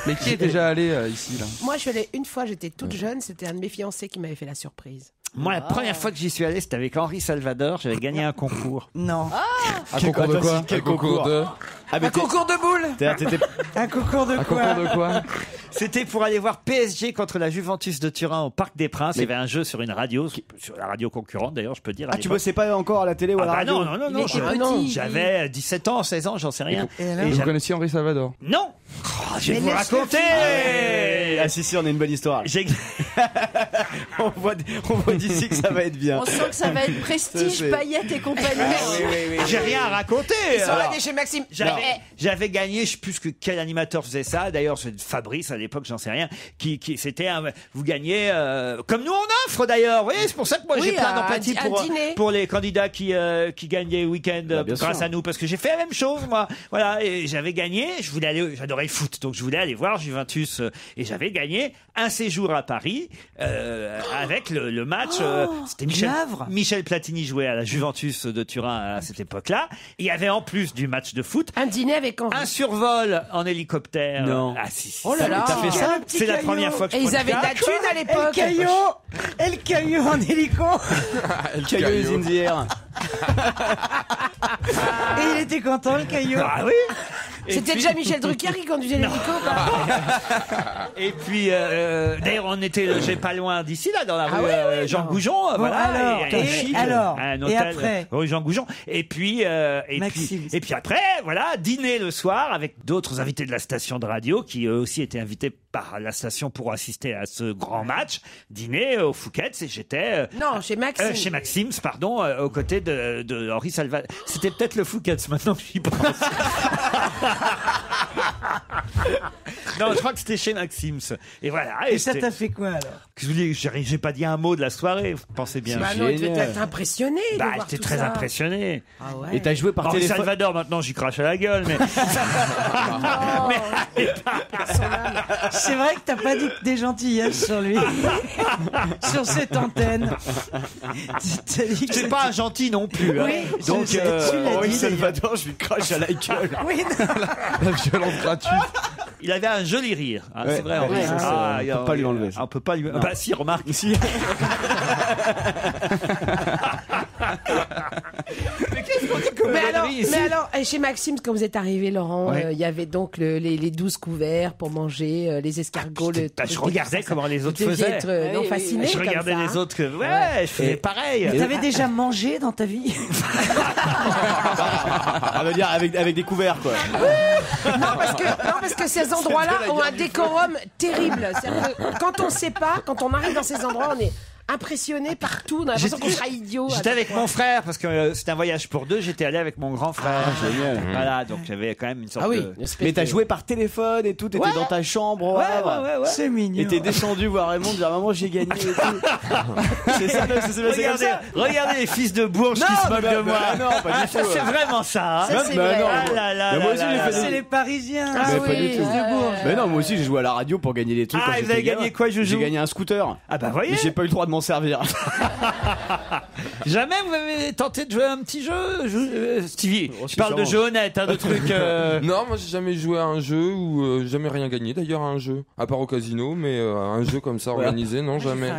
Mais qui est déjà allé ici, là? Moi, je suis allée une fois, j'étais toute jeune, c'était un de mes fiancés qui m'avait fait la surprise. Moi, la première fois que j'y suis allé, c'était avec Henri Salvador. J'avais gagné un concours. Non. Un concours de quoi? Quel Un concours concours? de... Un concours de boules. Un concours de Un quoi? concours de quoi? C'était pour aller voir PSG contre la Juventus de Turin au Parc des Princes. Il y avait un jeu sur une radio, sur la radio concurrente d'ailleurs, je peux dire. à Ah, tu l'époque. bossais pas encore à la télé ou à la Ah bah radio? non, était petit. j'avais 17 ans, 16 ans, j'en sais rien. Et alors Et Vous j'avais- connaissiez Henri Salvador? Non. Je vais Mais vous laisse-le raconter. Ah si, on a une bonne histoire. J'ai on voit d'ici que ça va être bien. On sent que ça va être prestige, C'est- paillettes et compagnie. j'ai rien à raconter. Ils sont alors. allés chez Maxime. J'avais gagné, je sais plus quel animateur faisait ça. D'ailleurs, c'est Fabrice à l'époque, j'en sais rien. Qui c'était vous gagnez comme nous on offre d'ailleurs. Oui, c'est pour ça que moi j'ai Oui, plein un d'empathie dîner. pour les candidats qui gagnaient le week-end Bah, bien grâce sûr. à nous, parce que j'ai fait la même chose moi. Voilà, et j'avais gagné. Je voulais aller, j'adorais le foot, donc je voulais aller voir Juventus et j'avais gagné un séjour à Paris avec le match. C'était Michel Platini jouait à la Juventus de Turin à cette époque-là. Il y avait en plus du match de foot Un dîner avec Henri. un survol en hélicoptère. Non. Ah si. Oh là là. T'as fait ça? C'est la première fois que je Et ils prends avaient de le la cas. thune à El l'époque. Caillot! El Caillot en hélico! El Caillou is in the air. Et il était content, le Caillot. Ah oui. C'était déjà Michel Drucker qui conduisait l'hélico. Et puis, d'ailleurs, on était logés pas loin d'ici, là, dans la rue Jean Goujon. Bon, alors, un et hôtel après rue Jean Goujon. Et puis après, voilà, dîner le soir avec d'autres invités de la station de radio qui eux aussi étaient invités par la station pour assister à ce grand match. Dîner au Fouquet's et j'étais... non, chez Maxime. Chez Maxim's, pardon, aux côtés de Henri Salvador. C'était peut-être le Fouquet's maintenant que j'y pense. Non, je crois que c'était chez Maxim's. Et voilà. Et ça t'a fait quoi alors? J'ai pas dit un mot de la soirée, vous pensez bien. Bah non, tu devais être impressionné. J'étais très impressionné. Ah ouais. Et t'as joué par Henri téléphone. Salvador, maintenant j'y crache à la gueule, mais. C'est vrai que t'as pas dit que des gentillesses sur lui. Sur cette antenne. C'est pas un gentil non plus. Hein. Oui, donc, Henri Salvador, je lui crache à la gueule. Oui, La violence gratuite. Il avait un joli rire. Hein, Ouais. c'est vrai, Henri. Ouais, ça, on peut pas lui enlever. On peut pas lui. Bah si, remarque. Si. Mais qu'est-ce qu'on dit comme conneries ici? Mais alors, chez Maxime, quand vous êtes arrivé, Laurent, il y avait donc les 12 couverts pour manger, les escargots. Je regardais comment les autres faisaient. Être fasciné. Je regardais les autres que. Ouais, je faisais pareil. T'avais déjà mangé dans ta vie? Ça veut dire avec des couverts, quoi. Non, parce que ces endroits-là ont un décorum terrible. C'est-à-dire que quand on sait pas, quand on arrive dans ces endroits, on est impressionné partout. On a l'impression qu'on sera idiot. J'étais avec mon frère parce que c'était un voyage pour deux. J'étais allé avec mon grand frère. Génial. Voilà, donc j'avais quand même une sorte de. Mais t'as joué par téléphone et tout, t'étais dans ta chambre. Ouais. C'est mignon. Et t'es descendu voir Raymond dire maman j'ai gagné et tout. C'est ça, c'est comme ça. Regardez les fils de Bourges qui se moquent de moi. Non, pas du tout. C'est vraiment ça. Ça, c'est vrai. Moi aussi j'ai fait C'est les Parisiens. Mais pas du tout. de Bourges. Mais non, moi aussi j'ai joué à la radio pour gagner des trucs. Ah, quand vous avez j'étais gagné gamin. quoi, Joujou? J'ai gagné un scooter. Ah bah voyez. Mais j'ai pas eu le droit de m'en servir. Jamais vous avez tenté de jouer à un petit jeu, Stevie? Oh, Je parle de jeu honnête, de trucs. Non, moi j'ai jamais joué à un jeu ou jamais rien gagné d'ailleurs à un jeu. À part au casino, mais un jeu comme ça organisé, non, jamais.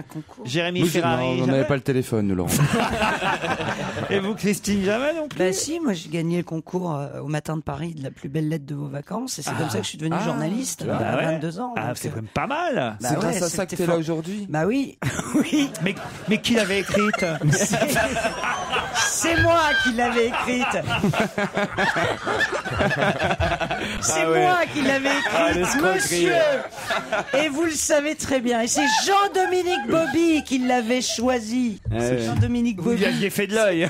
Jérémy Nous, Ferrari. on n'avait pas le téléphone, nous, Laurent. Et vous, Christine, jamais non plus? Bah si, moi j'ai gagné le concours au Matin de Paris de la plus belle lettre de vos vacances et c'est comme ça que je suis devenue journaliste à 22 ans. Ah, donc, c'est quand même pas mal. bah C'est ouais, grâce à ça que c'était t'es là fort. aujourd'hui. Bah oui, oui. Mais qui l'avait écrite? C'est moi qui l'avais écrite. C'est moi qui l'avais écrite, monsieur. Et vous le savez très bien. Et c'est Jean-Dominique Bobby qui l'avait choisi. C'est Jean-Dominique Vous Bobby. lui aviez fait de l'œil.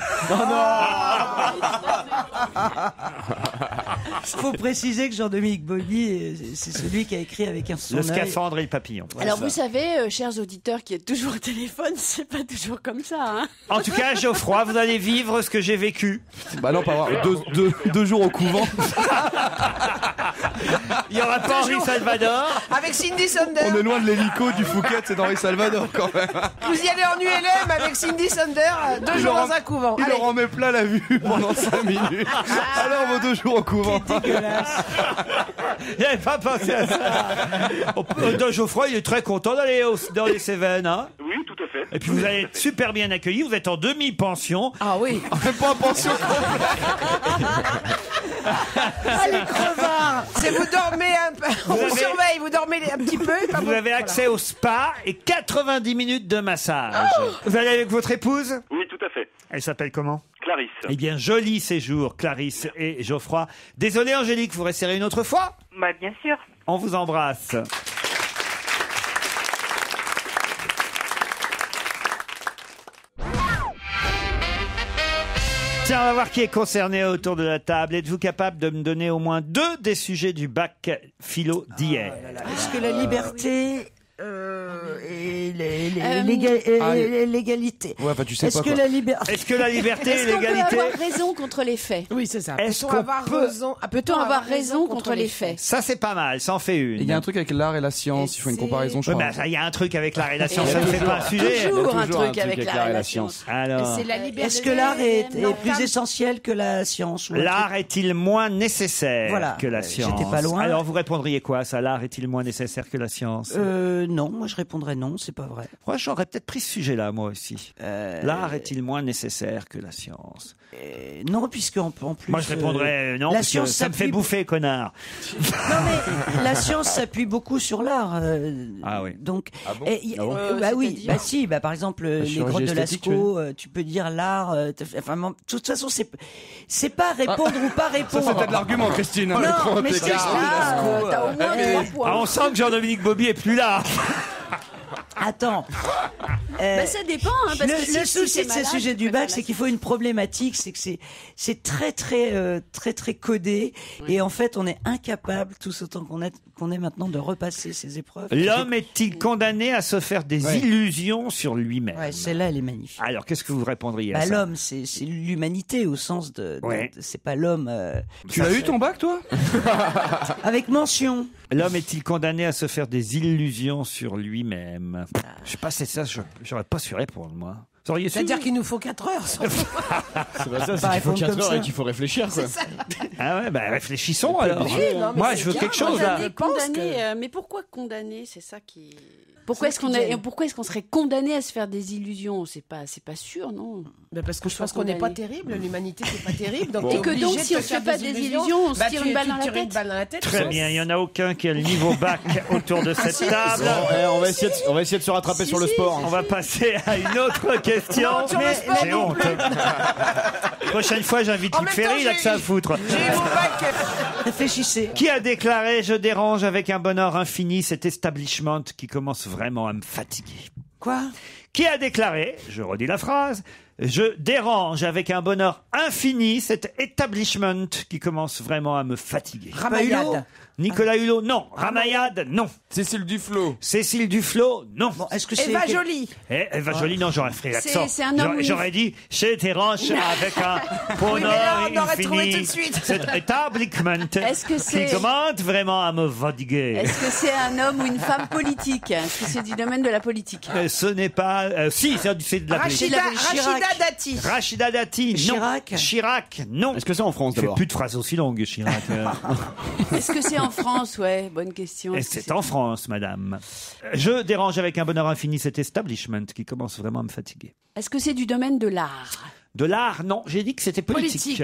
Faut préciser que Jean-Dominique Bobby, c'est celui qui a écrit avec un son Le œil. scaphandre et le papillon. Alors vous savez, chers auditeurs qui êtes toujours au téléphone, c'est pas toujours comme ça. Hein. En tout cas, Geoffroy, vous allez vivre ce que j'ai vécu. Bah non, pas voir. Deux jours au couvent. Il n'y aura pas Henri Salvador. Avec Cindy Sander. On est loin de l'hélico du Fouquet, c'est d'Henri Salvador quand même. Vous y allez en ULM avec Cindy Sander, 2 jours dans un couvent. Il Allez. leur en met plein la vue pendant 5 minutes. Alors vos 2 jours au couvent. J'avais pas pensé à ça. Geoffroy, il est très content d'aller dans les Cévennes. Hein. Oui, tout à fait. Et puis vous allez être super bien accueillis. Vous êtes en demi-pension. Ah oui. Même pas en pension. Allez, crevard. C'est vous dormez un peu. On vous avez- surveille, vous dormez un petit peu. Pas Vous beaucoup, avez accès au spa et 90 minutes de massage. Vous allez avec votre épouse? Oui, tout à fait. Elle s'appelle comment? Clarisse. Eh bien, joli séjour, Clarisse et Geoffroy. Désolé, Angélique, vous resterez une autre fois? Bah, bien sûr. On vous embrasse. Tiens, on va voir qui est concerné autour de la table. Êtes-vous capable de me donner au moins 2 des sujets du bac philo d'hier? Est-ce que la liberté et l'égalité. Ouais, enfin tu sais Est-ce pas que quoi. la liberté. Est-ce que la liberté et Est-ce qu'on peut l'égalité... avoir raison contre les faits? Oui, c'est ça. Est-ce Peut-on qu'on avoir peut- raison Peut-on avoir raison contre les faits? Ça, c'est pas mal, ça en fait une. Il y a un truc avec l'art et la science, il faut une comparaison, je Ouais, crois. bah, ça, il y a un truc avec l'art et la science, Et ça ne fait pas un sujet. Toujours un toujours truc avec l'art et la science. Alors, C'est la liberté. Est-ce que l'art est plus essentiel que la science ou un l'art est-il moins nécessaire Voilà. que la science? J'étais pas loin. Alors, vous répondriez quoi, ça? L'art est-il moins nécessaire que la science? Non, moi je répondrais non. C'est pas vrai. Moi, j'aurais peut-être pris ce sujet-là, moi aussi. L'art est-il moins nécessaire que la science? Non, puisque en plus... Moi, je répondrais non, la parce que science ça me fait s'appuie- bouffer, connard. Non, mais la science s'appuie beaucoup sur l'art. Ah oui. Donc, Ah bon bah oui, bah si, bah par exemple, les chirurgie grottes de esthétique, Lascaux, tu peux dire l'art. Enfin, de toute façon, c'est pas répondre ou pas répondre. Ça, c'était de l'argument, Christine. Non, mais c'est T'as au moins 3 points. Ah, on sent que Jean-Dominique Bobby est plus là. Attends. Bah, ça dépend, hein, parce que le si souci t'es de ces malade, sujets tu du peux faire bac, c'est qu'il faut une problématique, c'est que c'est très codé, et en fait, on est incapable, tous autant qu'on est maintenant, de repasser ces épreuves. L'homme est-il condamné à se faire des illusions sur lui-même? Ouais, celle-là, elle est magnifique. Alors, qu'est-ce que vous répondriez à Bah, ça? l'homme, c'est l'humanité au sens Ouais. c'est pas l'homme. Tu as eu ton bac, toi? Avec mention. L'homme est-il condamné à se faire des illusions sur lui-même? Je sais pas, c'est ça, j'aurais pas su répondre, moi. Vous auriez su? C'est-à-dire qu'il nous faut 4 heures. C'est pas ça, c'est Pas qu'il faut répondre 4 comme heures ça. et qu'il faut réfléchir, quoi. Ah ouais, bah réfléchissons alors. Oui, non, mais Moi, c'est je veux bien, quelque moi, chose là. j'avais- pense Condamné, mais pourquoi condamné? C'est ça qui. Pourquoi est-ce qu'on serait condamné à se faire des illusions? C'est pas sûr, non? Mais parce que je pense qu'on n'est pas terrible, l'humanité c'est pas terrible. Donc Et t'es que obligé donc, de si te on se faire fait pas des illusions, on se tire une balle dans la tires une tête. balle dans la tête. Très bien, il n'y en a aucun qui a le niveau bac autour de cette table. On va essayer de se rattraper sur le sport. On va passer à une autre question. Non, sur le sport J'ai non honte. plus. Prochaine fois, j'invite En Luc même Ferry, temps, il a que ça à foutre. J'ai eu mon bac. Réfléchissez. Qui a déclaré « Je dérange avec un bonheur infini cet establishment qui commence vraiment à me fatiguer ». Quoi? Qui a déclaré, je redis la phrase, « Je dérange avec un bonheur infini cet establishment qui commence vraiment à me fatiguer ». Ramayad. Nicolas Hulot, non. Ramayad, non. Cécile Duflot. Cécile Duflot, non. Bon, est-ce que c'est Eva Jolie. Eva Jolie, non, j'aurais fait l'accent. C'est un homme ou une- J'aurais dit, chez Terranche avec un Oui, mais là, bonheur on aurait trouvé tout de infini. suite. Cet establishment Est-ce que c'est- qui commence vraiment à me fatiguer. Est-ce que c'est un homme ou une femme politique? Est-ce que c'est du domaine de la politique? Ce n'est pas... si, c'est de la politique. Rachida Dati. Rachida Dati, non. Chirac. Chirac, non. Est-ce que c'est en France Il fait d'abord? plus de phrases aussi longues, Chirac. Est-ce que c'est en France? Ouais, bonne question. Et Est-ce que c'est en France, madame. Je dérange avec un bonheur infini cet establishment qui commence vraiment à me fatiguer. Est-ce que c'est du domaine de l'art? De l'art, non. J'ai dit que c'était politique.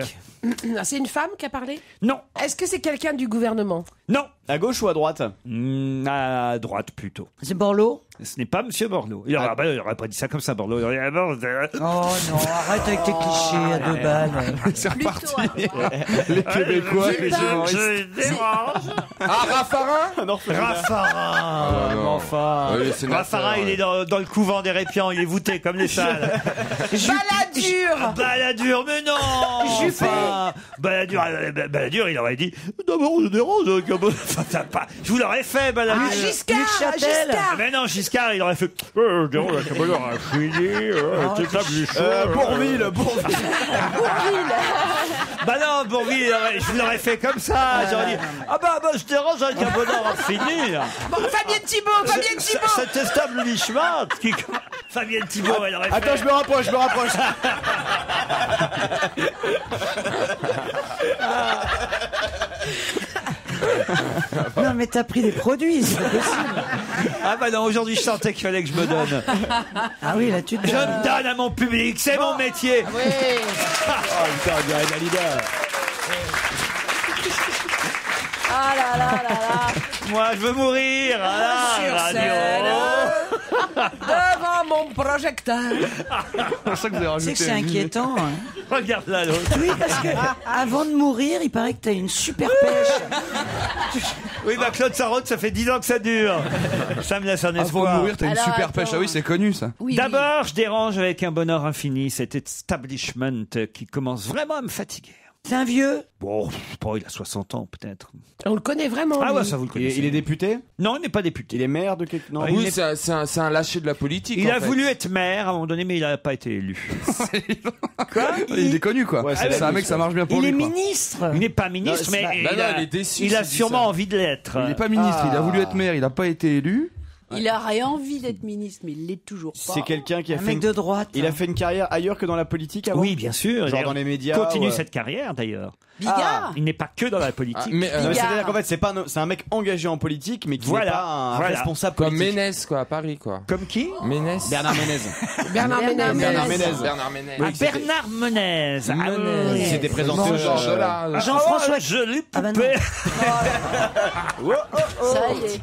Ah, c'est une femme qui a parlé? Non. Est-ce que c'est quelqu'un du gouvernement? Non. À gauche ou à droite? À droite, plutôt. C'est Borloo? Ce n'est pas Monsieur Borloo. Il aurait pas dit ça comme ça, Borloo. Il aurait dit, Oh non, arrête avec tes clichés à 2 balles. C'est reparti. Les Québécois, les je dérange. Ah, Raffarin? Raffarin. non. Enfin. Oui, les sénateurs, Raffarin, il est dans le couvent des Répians. Il est voûté comme les salles. Balladur. Balladur, mais non. Juppé. Enfin, Balladur, il aurait dit, d'abord, je dérange avec un bon... Enfin, ça pas. Je vous l'aurais fait, Balladur. Ah, Giscard. Châtel. Giscard. Mais non, Giscard, il aurait fait, je dérange avec un bonheur infini, c'est établissement. Bourville. Bah non, Bourville, je vous l'aurais fait comme ça. J'aurais dit, ah bah, je dérange avec un bonheur infini. Bon, Fabienne Thibault. Cet establishment qui... Fabienne Thibault, elle aurait fait... Attends, je me rapproche. Non, mais t'as pris des produits, c'est pas possible. Ah bah non, aujourd'hui, je sentais qu'il fallait que je me donne. Ah oui, là, tu te Je me donne à mon public, c'est mon métier. Oui. Oh putain, on dirait Dalida. Ah là là là là. Moi, je veux mourir à la Sur radio. scène. Devant mon projecteur. C'est ça que vous avez Tu sais rajouté. que c'est inquiétant. Hein. Regarde là, l'autre. Oui, parce que avant de mourir, il paraît que t'as une super pêche. Oui, bah Claude Sarraute, ça fait 10 ans que ça dure. Ça me laisse un Avant espoir. de mourir, t'as une Alors, super attends. pêche. Ah oui, c'est connu, ça. Oui, D'abord, je dérange avec un bonheur infini cet establishment qui commence vraiment à me fatiguer. C'est un vieux. Bon, je sais pas, il a 60 ans peut-être. On le connaît vraiment. Ah lui. ouais, ça vous le connaissez. Il est député? Non, il n'est pas député. Il est maire de quelque... Non. Oui, c'est un lâché de la politique. Il en a fait. voulu être maire à un moment donné, mais il n'a pas été élu. Quoi? Il est connu, quoi. Ouais, c'est un mec, ça marche bien pour Il lui. est quoi. ministre. Il n'est pas ministre, Non, mais c'est il, pas- a, Bah non, il est déçu, il a s'il dit sûrement ça. envie de l'être. Il n'est pas ministre, il a voulu être maire, il n'a pas été élu. Il aurait envie d'être ministre, mais il l'est toujours pas. C'est quelqu'un qui a Un fait mec une- de droite. Il a fait une carrière ailleurs que dans la politique avant. Oui, bien sûr. Genre D'ailleurs, dans les médias. Continue ou, cette carrière d'ailleurs. Bigard. Il n'est pas que dans la politique. Non, mais c'est-à-dire qu'en fait, c'est un mec engagé en politique, mais qui n'est pas un responsable Comme politique. Ménès, quoi, à Paris, quoi. Comme qui Ménès. Bernard Ménez. Bernard Ménez. Bernard Ménez. Bernard Ménez. Ah, Bernard Menez. Ah, oui. Il s'était présenté au genre de genre. là. Jean-François. Jolie Ah bah non. poupée. Ça y est.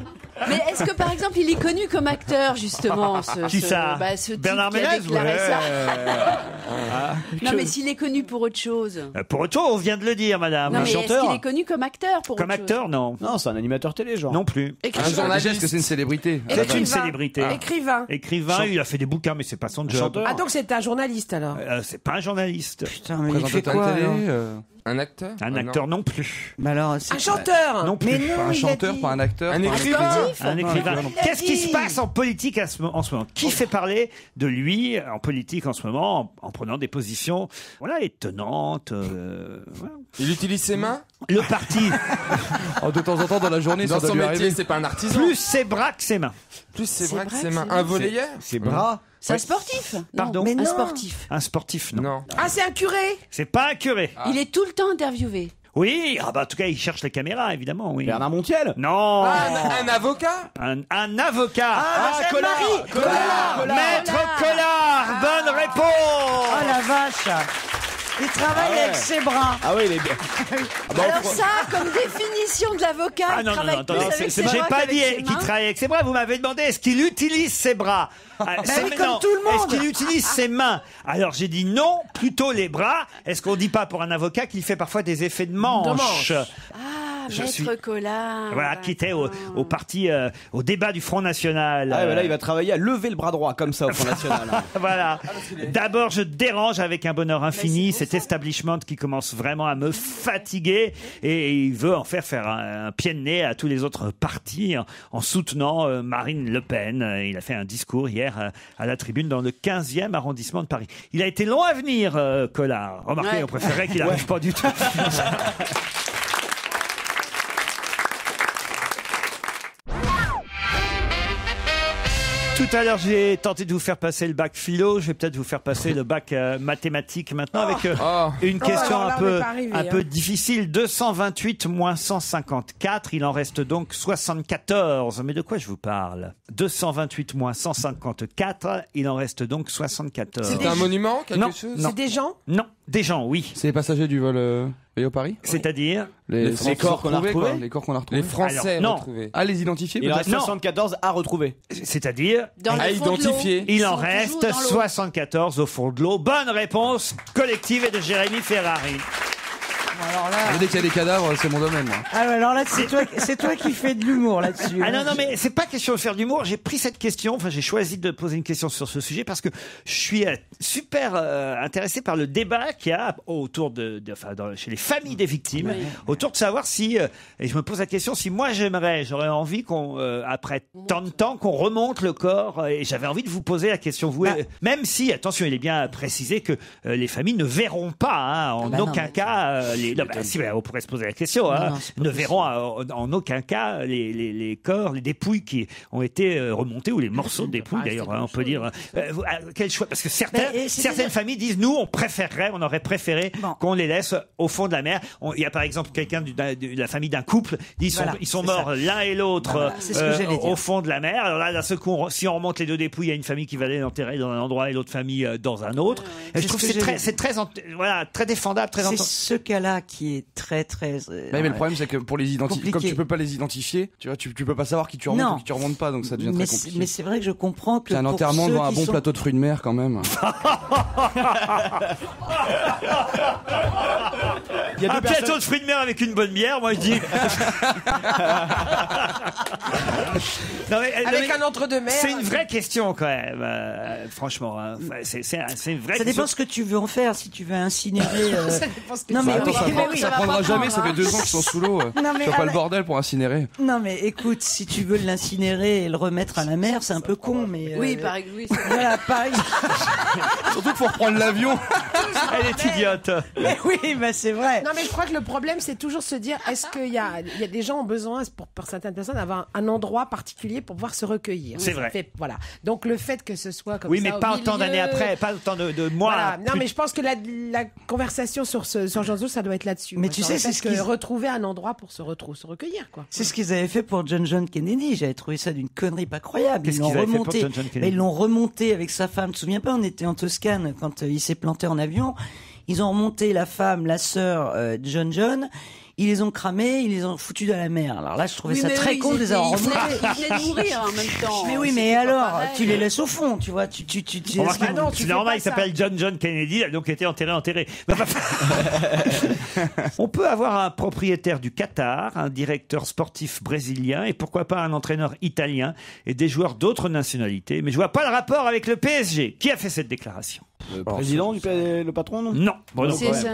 Mais est-ce que par exemple il est connu comme acteur justement Qui ça ce type Bernard qui a Ménez, déclaré ouais. ça. Non mais s'il est connu pour autre chose. Pour autre chose, on vient de le dire, madame. Non Un mais est-ce chanteur qu'il est connu comme acteur pour Comme autre acteur, non. Non, c'est un animateur télé, genre. Non plus. Écrivain. Un journaliste. Est-ce que c'est une célébrité? C'est une Écrivain. célébrité. Écrivain. Écrivain, il a fait des bouquins, mais c'est pas son job. Chanteur. Ah, donc c'est un journaliste alors. C'est pas un journaliste. Putain, mais il fait Présentateur quoi de télé, alors Un acteur Un Ah, acteur non plus. Mais alors, c'est Un chanteur. Non plus. Mais non, Pas un il a chanteur, dit. pas un acteur. Un pas écrivain. sportif. Un écrivain. non. Qu'est-ce qui se passe en politique en ce moment Qui fait parler de lui en politique en ce moment en prenant des positions voilà, étonnantes voilà. Il utilise ses mains Le parti, Oh, de temps en temps dans la journée, Dans ça doit son lui métier, arriver. c'est pas un artisan. plus ses bras que ses mains. Plus ses C'est bras que vrai ses que mains. c'est- Un volleyeur Ses bras. C'est un sportif. Pardon. Non, Mais un non. sportif. Un sportif, non. Non. Ah, c'est un curé. C'est pas un curé. Il est tout le temps interviewé. Oui, ah bah, en tout cas, il cherche les caméras, évidemment. Oui. Bernard Montiel. Non. Un avocat Un avocat. Collard. Collard. Maître Collard. Bonne réponse. Oh la vache. Il travaille Ah ouais. avec ses bras. Ah oui, il est bien. Alors ça, comme définition de l'avocat, Ah il non, non, travaille non, plus attendez, avec ses j'ai bras pas qu'avec dit ses qu'il mains. travaille avec ses bras, vous m'avez demandé est-ce qu'il utilise ses bras. Ah, c'est oui, maintenant. comme tout le monde. Est-ce qu'il utilise ses mains? Alors j'ai dit non, plutôt les bras. Est-ce qu'on dit pas pour un avocat qu'il fait parfois des effets de manche? Ah, Je Maître suis- Collard. Voilà, qui était au parti, au débat du Front National. Ah ouais, bah là, il va travailler à lever le bras droit, comme ça, au Front National. Voilà. D'abord, je dérange avec un bonheur infini cet establishment qui commence vraiment à me fatiguer et il veut en faire un pied de nez à tous les autres partis en soutenant Marine Le Pen. Il a fait un discours hier à la tribune dans le 15e arrondissement de Paris. Il a été long à venir, Collard. Remarquez, Ouais. on préférait qu'il n'arrive pas du tout. Tout à l'heure, j'ai tenté de vous faire passer le bac philo. Je vais peut-être vous faire passer le bac mathématiques maintenant avec une question alors là, un on peu, est pas arrivé, un peu hein. difficile. 228 moins 154, il en reste donc 74. Mais de quoi je vous parle? 228 moins 154, il en reste donc 74. C'est un monument, quelque Non, chose non. C'est des gens. Non, des gens, oui. C'est les passagers du vol Léo Paris. C'est-à-dire Les corps qu'on a retrouvés, quoi. Les corps qu'on a retrouvés. Les Français Alors, non. retrouvés. Ah, les identifier Il en peut-être reste 74 à retrouver. C'est-à-dire Dans À le fond de l'eau. identifier. il Ils en sont reste toujours dans l'eau. 74 au fond de l'eau. Bonne réponse collective et de Jérémy Ferrari. Alors là. Dès qu'il y a des cadavres, c'est mon domaine, moi. Ah, alors là, c'est toi qui fais de l'humour là-dessus. Ah non, non, mais c'est pas question de faire de l'humour. J'ai pris cette question, enfin, j'ai choisi de poser une question sur ce sujet parce que je suis super intéressé par le débat qu'il y a autour chez les familles des victimes, autour de savoir si, et je me pose la question, si moi j'aurais envie qu'on, après tant de temps, qu'on remonte le corps, et j'avais envie de vous poser la question, vous, même si, attention, il est bien précisé que les familles ne verront pas, hein, en bah non, aucun mais- cas, on pourrait se poser la question, hein, Non, c'est pas ne verront en aucun cas les corps, les dépouilles qui ont été remontées, ou les morceaux de dépouilles d'ailleurs, hein, on peut dire. Quel choix? Parce que certaines familles disent, nous, on aurait préféré qu'on les laisse au fond de la mer. Il y a par exemple quelqu'un de la famille d'un couple, ils sont morts l'un et l'autre Voilà, c'est ce que j'allais dire. au fond de la mer. Alors là, d'un seul coup, si on remonte les deux dépouilles, il y a une famille qui va les enterrer dans un endroit et l'autre famille dans un autre. Et je trouve que c'est très défendable, très C'est ce cas-là qui est très. Mais le problème, c'est que pour les identifier, comme tu peux pas les identifier, tu vois, tu peux pas savoir qui tu remontes ou qui tu remontes pas, donc ça devient très compliqué. Mais c'est vrai que je comprends que. C'est un pour enterrement ceux devant un qui bon sont- plateau de fruits de mer, quand même. Un plateau de fruits de mer avec une bonne bière, moi je dis. Non, Avec un entre-deux-mer. C'est une vraie question quand même, franchement. Hein. Enfin, c'est une vraie Ça question. dépend ce que tu veux en faire. Si tu veux incinérer. Ça dépend ce que Non, tu mais veux. oui. Attends, Ça prendra jamais, ça fait 2 ans qu'ils sont sous l'eau. Non, mais Tu vois pas le bordel pour incinérer. Non, mais écoute, si tu veux l'incinérer et le remettre à la mer, c'est un peu con, mais. Oui, pareil. Oui, voilà, pareil. Surtout qu'il faut reprendre l'avion. Elle est idiote. Mais oui, bah c'est vrai. Non, mais je crois que le problème, c'est toujours se dire, est-ce qu'il y a des gens ont besoin, pour certaines personnes, d'avoir un endroit particulier pour pouvoir se recueillir. C'est vrai. Voilà. Donc le fait que ce soit comme Oui, ça. mais pas autant d'années après, pas autant de mois. Voilà. Non, mais je pense que la conversation sur Jean Zol, ça doit être là-dessus. Mais tu sais, c'est ce qu'ils retrouver un endroit pour se recueillir, quoi. C'est ce qu'ils avaient fait pour John Kennedy. J'avais trouvé ça d'une connerie pas croyable. Qu'est-ce qu'ils avaient fait pour John Kennedy ? Mais ils l'ont remonté avec sa femme. Tu te souviens pas, on était en Toscane quand il s'est planté en avion. Ils ont remonté la femme, la sœur John. Ils les ont cramés, ils les ont foutus dans la mer. Alors là, je trouvais ça très con de les avoir remontés. Ils venaient de mourir en même temps. Mais oui, mais alors, tu les laisses au fond, tu vois. C'est normal, il s'appelle John Kennedy, il a donc été enterré. On peut avoir un propriétaire du Qatar, un directeur sportif brésilien et pourquoi pas un entraîneur italien et des joueurs d'autres nationalités. Mais je vois pas le rapport avec le PSG. Qui a fait cette déclaration ? Le président du PSG, le patron, non ? Non.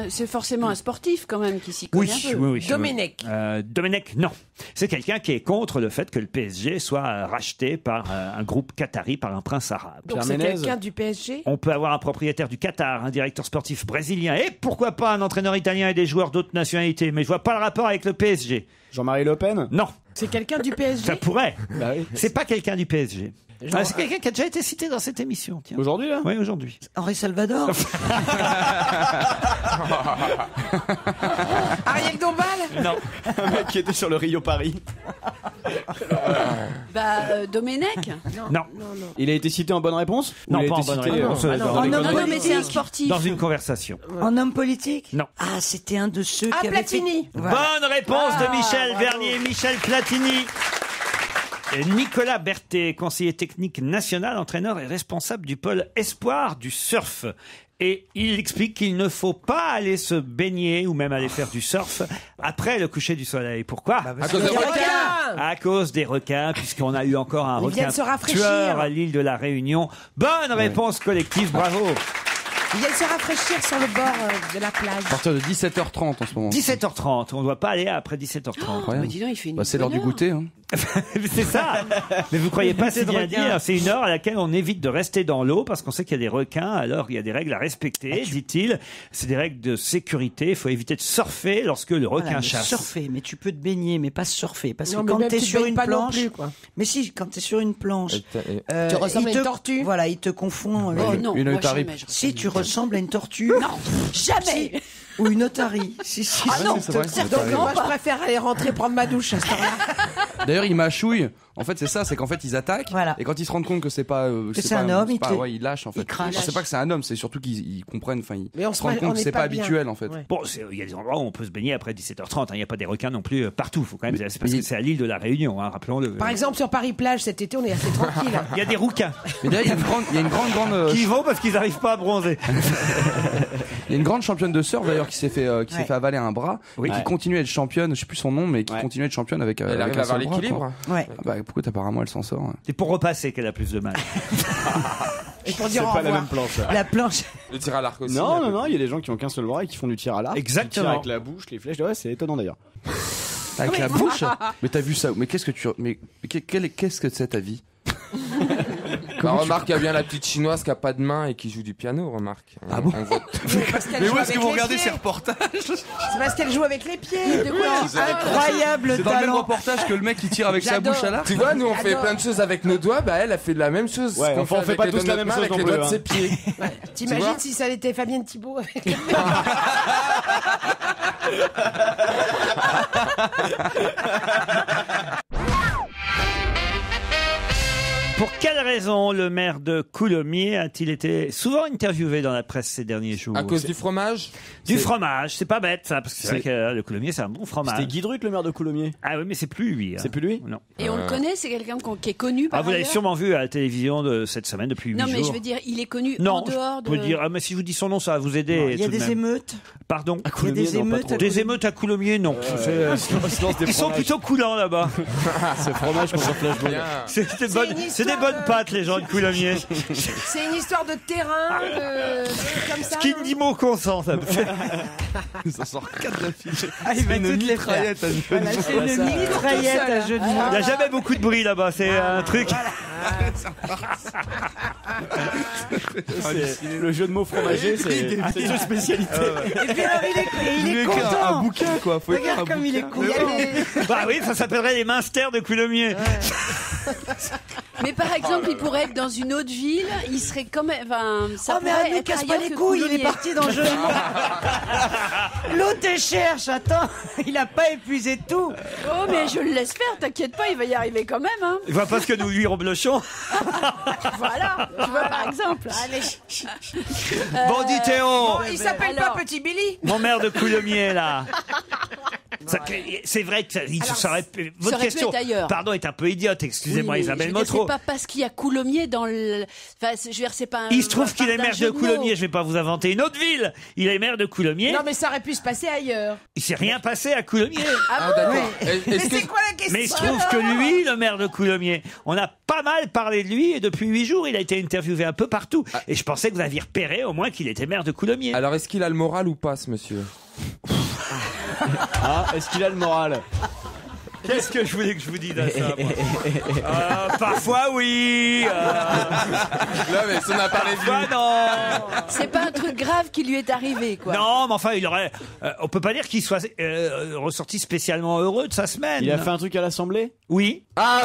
C'est forcément un sportif quand même qui s'y connaît un peu. Oui. Domenech. Domenech, non. C'est quelqu'un qui est contre le fait que le PSG soit racheté par un groupe qatari, par un prince arabe. Donc c'est quelqu'un du PSG ? On peut avoir un propriétaire du Qatar, un directeur sportif brésilien et pourquoi pas un entraîneur italien et des joueurs d'autres nationalités. Mais je vois pas le rapport avec le PSG. Jean-Marie Le Pen ? Non. C'est quelqu'un du PSG ? Ça pourrait. Bah oui. C'est pas quelqu'un du PSG. C'est quelqu'un qui a déjà été cité dans cette émission. Tiens. Aujourd'hui, là ? Oui, aujourd'hui. Henri Salvador. Ariel Dombal ? Non. Un mec qui était sur le Rio-Paris. Domenech ? Non. Il a été cité en bonne réponse ? Non, pas en bonne réponse. Non, mais c'est un sportif. Dans une conversation. En homme politique ? Non. Ah, c'était un de ceux qui avait Platini. fait... Voilà. Bonne réponse de Michel Bernier, Michel Platini. Et Nicolas Berthet, conseiller technique national, entraîneur et responsable du pôle espoir du surf. Et il explique qu'il ne faut pas aller se baigner ou même aller faire du surf après le coucher du soleil. Pourquoi ? À cause des requins. À cause des requins, puisqu'on a eu encore un requin tueur à l'île de la Réunion. Bonne réponse collective, bravo. Il vient de se rafraîchir sur le bord de la plage. À partir de 17h30 en ce moment. 17h30, on ne doit pas aller après 17h30. Mais dis donc, il fait une c'est l'heure du goûter. Hein. C'est ça. Mais vous croyez pas si bien dire, c'est une heure à laquelle on évite de rester dans l'eau parce qu'on sait qu'il y a des requins, alors il y a des règles à respecter, dit-il. C'est des règles de sécurité, il faut éviter de surfer lorsque le requin chasse. Surfer, mais tu peux te baigner, mais pas surfer. Parce non, que quand t'es sur une planche... Plus, quoi. Mais si, quand t'es sur une planche... tu ressembles à une tortue. Voilà, il te confond... une otarie. Si, tu ressembles à une tortue. Non, jamais. Ou une otarie. Si. Ah non, donc moi je préfère aller rentrer prendre ma douche à ce temps-là. D'ailleurs, ils mâchouillent. En fait, c'est ça, c'est qu'en fait, ils attaquent. Voilà. Et quand ils se rendent compte que c'est pas. c'est un homme, ils lâchent en fait. C'est pas que c'est un homme, c'est surtout qu'ils comprennent. Enfin, ils se rendent compte que c'est pas habituel en fait. Ouais. Bon, il y a des endroits où on peut se baigner après 17h30. Il n'y a pas des requins non plus partout. Faut quand même. C'est parce que c'est à l'île de la Réunion, rappelons-le. Par exemple, sur Paris-Plage cet été, on est assez tranquille. Il y a des rouquins. Mais d'ailleurs, il y a une grande. Qui vont parce qu'ils n'arrivent pas à bronzer. Il y a une grande championne de surf d'ailleurs qui s'est fait avaler un bras et qui continue à être championne. Je sais plus son nom, mais qui continue à être championne avec. Elle arrive à avoir l'équilibre. Ouais. Écoute, apparemment, elle s'en sort. C'est pour repasser qu'elle a plus de mal. Et pour dire c'est pas la même planche. La planche. Le tir à l'arc aussi. Non, il y a des gens qui ont qu'un seul bras et qui font du tir à l'arc. Exactement. Qui tirent avec la bouche, les flèches. Ouais, c'est étonnant d'ailleurs. Avec la bouche. Mais t'as vu ça ? Mais qu'est-ce que tu. Mais qu'est-ce que c'est ta vie ? Remarque, il y a bien la petite chinoise qui a pas de main et qui joue du piano, remarque. Ah bon ? Mais où est-ce que vous regardez ces reportages ? C'est parce qu'elle joue avec les pieds. De quoi ? Incroyable C'est talent. dans le même reportage que le mec qui tire avec sa bouche à l'arc. Tu vois, nous on fait plein de choses avec nos doigts, elle a fait la même chose. Ouais, qu'on on fait pas tous la même chose avec non les plus, doigts de ses pieds. T'imagines si ça était Fabienne Thibault avec les Pour quelle raison le maire de Coulommiers a-t-il été souvent interviewé dans la presse ces derniers jours ? À cause du fromage ? Du fromage, c'est pas bête ça, parce que c'est vrai que le Coulommiers c'est un bon fromage. C'était Guy Druck, le maire de Coulommiers. Ah oui, mais c'est plus lui. C'est plus lui ? Non. Et on le connaît, c'est quelqu'un qui est connu par vous l'avez ailleurs sûrement vu à la télévision de cette semaine depuis 8 jours. Non, mais je veux dire, il est connu non, en dehors de... je peux dire, mais si je vous dis son nom, ça va vous aider. Il y a des émeutes ? Pardon. Il y a des émeutes. Des émeutes à Coulommiers, non. Ils sont plutôt coulants là-bas. C'est fromage contre flashball. C'est des bonnes pâtes, les gens de Coulommiers. C'est une histoire de terrain, comme ça. Skindimo consent, ça. Ça sort 4 d'affiche. Il va toutes les faire. Voilà, c'est une mitraillette à jeu de mots. Il n'y a jamais beaucoup de bruit là-bas, c'est un truc. Le jeu de mots fromager, c'est une spécialité. Et puis alors, il est content. Un bouquin, quoi. Faut écrire Regarde un comme il est bouquin. content. Bah oui, ça s'appellerait les Minsters de Coulommiers. Mais par exemple, il pourrait être dans une autre ville, il serait quand même. Enfin, ça Oh mais pourrait ne être casse pas ailleurs les que couilles, il est Coulommiers. parti dans le jeu de mots. L'autre te cherche, attends, il a pas épuisé tout. Oh, mais je le laisse faire, t'inquiète pas, il va y arriver quand même. Hein. Il voit pas ce que nous lui reblochons. Voilà, tu vois, par exemple. Allez. Bandit Théo. Bon, il s'appelle alors. pas Petit Billy. Mon maire de Coulommiers, là. C'est vrai que ça aurait votre aurait pu question, être ailleurs. pardon, est un peu idiote. Excusez-moi, Oui, mais Isabelle je veux dire, Motro. c'est pas parce qu'il y a Coulommiers dans le. Enfin, je veux dire, c'est pas. Il se trouve qu'il est un maire jeu de mots. Coulommiers. Je vais pas vous inventer une autre ville. Il est maire de Coulommiers. Non, mais ça aurait pu se passer ailleurs. Il s'est rien passé à Coulommiers. Ah, d'accord. Mais c'est quoi la question? Mais il se trouve que lui, le maire de Coulommiers, on a pas mal parlé de lui et depuis 8 jours, il a été interviewé un peu partout. Et je pensais que vous aviez repéré au moins qu'il était maire de Coulommiers. Alors, est-ce qu'il a le moral ou pas, ce monsieur? Ah, est-ce qu'il a le moral? Qu'est-ce que je voulais que je vous dise à ça, moi Parfois oui. Non, mais si on a parlé de lui. Parfois non. C'est pas un truc grave qui lui est arrivé, quoi. Non, mais enfin, il aurait. On peut pas dire qu'il soit ressorti spécialement heureux de sa semaine. Il a fait un truc à l'Assemblée? Oui. Bah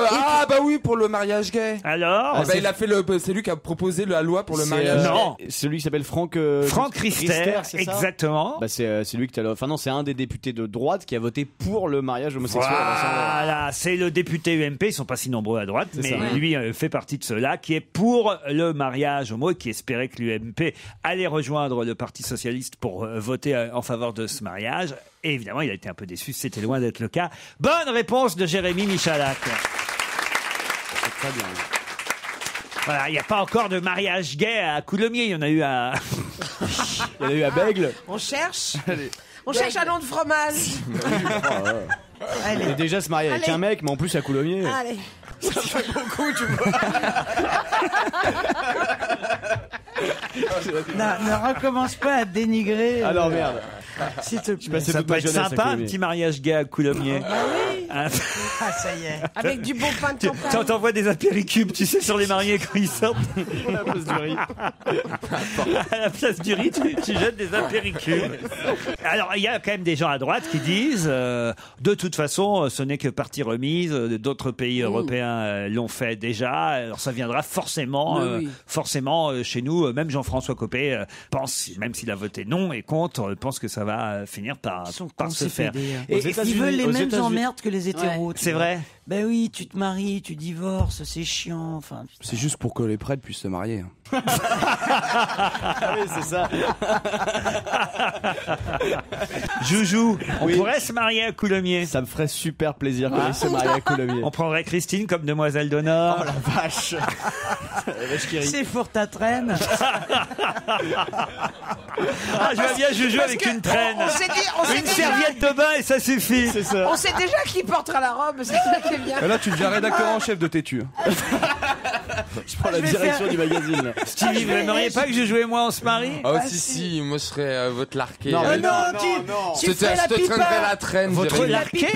oui, pour le mariage gay. Alors Il a fait c'est lui qui a proposé la loi pour le mariage. Non. Celui qui s'appelle Franck Riester, c'est ça exactement. Bah c'est lui que enfin non, c'est un des députés de droite qui a voté pour le mariage homosexuel. Voilà, c'est le député UMP, ils sont pas si nombreux à droite, mais ça. lui fait partie de ceux-là, qui est pour le mariage homo et qui espérait que l'UMP allait rejoindre le Parti Socialiste pour voter en faveur de ce mariage. Et évidemment, il a été un peu déçu, c'était loin d'être le cas. Bonne réponse de Jérémy Michalak. C'est très bien. Voilà, il n'y a pas encore de mariage gay à Coulommiers, il y en a eu à... Il y en a eu à Bègle. On cherche. On cherche un nom de fromage. Il est déjà se marier avec Allez. un mec, mais en plus à Coulommiers. Allez. Ça fait beaucoup, tu vois. Non, ne recommence pas à dénigrer. Ah non, merde. S'il te plaît. passé Ça toute peut ma être jeunesse à sympa, un Coulommiers. petit mariage gay à Coulommiers. oui. Hein, Ah, ça y est. Avec du bon pain de campagne. t'envoies des apéricubes, tu sais, sur les mariés quand ils sortent. À la place du riz. À la place du riz, tu jettes des apéricubes. Alors, il y a quand même des gens à droite qui disent de toute façon, ce n'est que partie remise. D'autres pays européens l'ont fait déjà. Alors, ça viendra forcément, forcément chez nous. Même Jean-François Copé pense, même s'il a voté non et contre, pense que ça va finir par se faire. Et ils veulent les mêmes emmerdes que les hétéros. C'est vrai. Ben oui, tu te maries, tu divorces, c'est chiant. Enfin, C'est juste pour que les prêtres puissent se marier. Ah oui, c'est ça. Joujou, on pourrait se marier à Coulommiers. Ça me ferait super plaisir qu'on se marier à Coulommiers. On prendrait Christine comme demoiselle d'honneur. Oh la vache. La vache qui rit. c'est pour ta traîne. Ah, je vois bien Joujou avec une traîne. On sait Une déjà, serviette de bain et ça suffit. C'est ça. on sait déjà qui portera la robe, c'est ça qui est bien. Et là, tu deviens rédacteur en chef de Tétu. Je prends la direction du magazine. Là. Stevie, vous n'aimeriez pas que Joujou et moi on se marie? Oh, si, moi je serais votre larqué. Non, mais non, tu Je fais la te traînerai pipa. la traîne. Votre Jérémy. Larquet?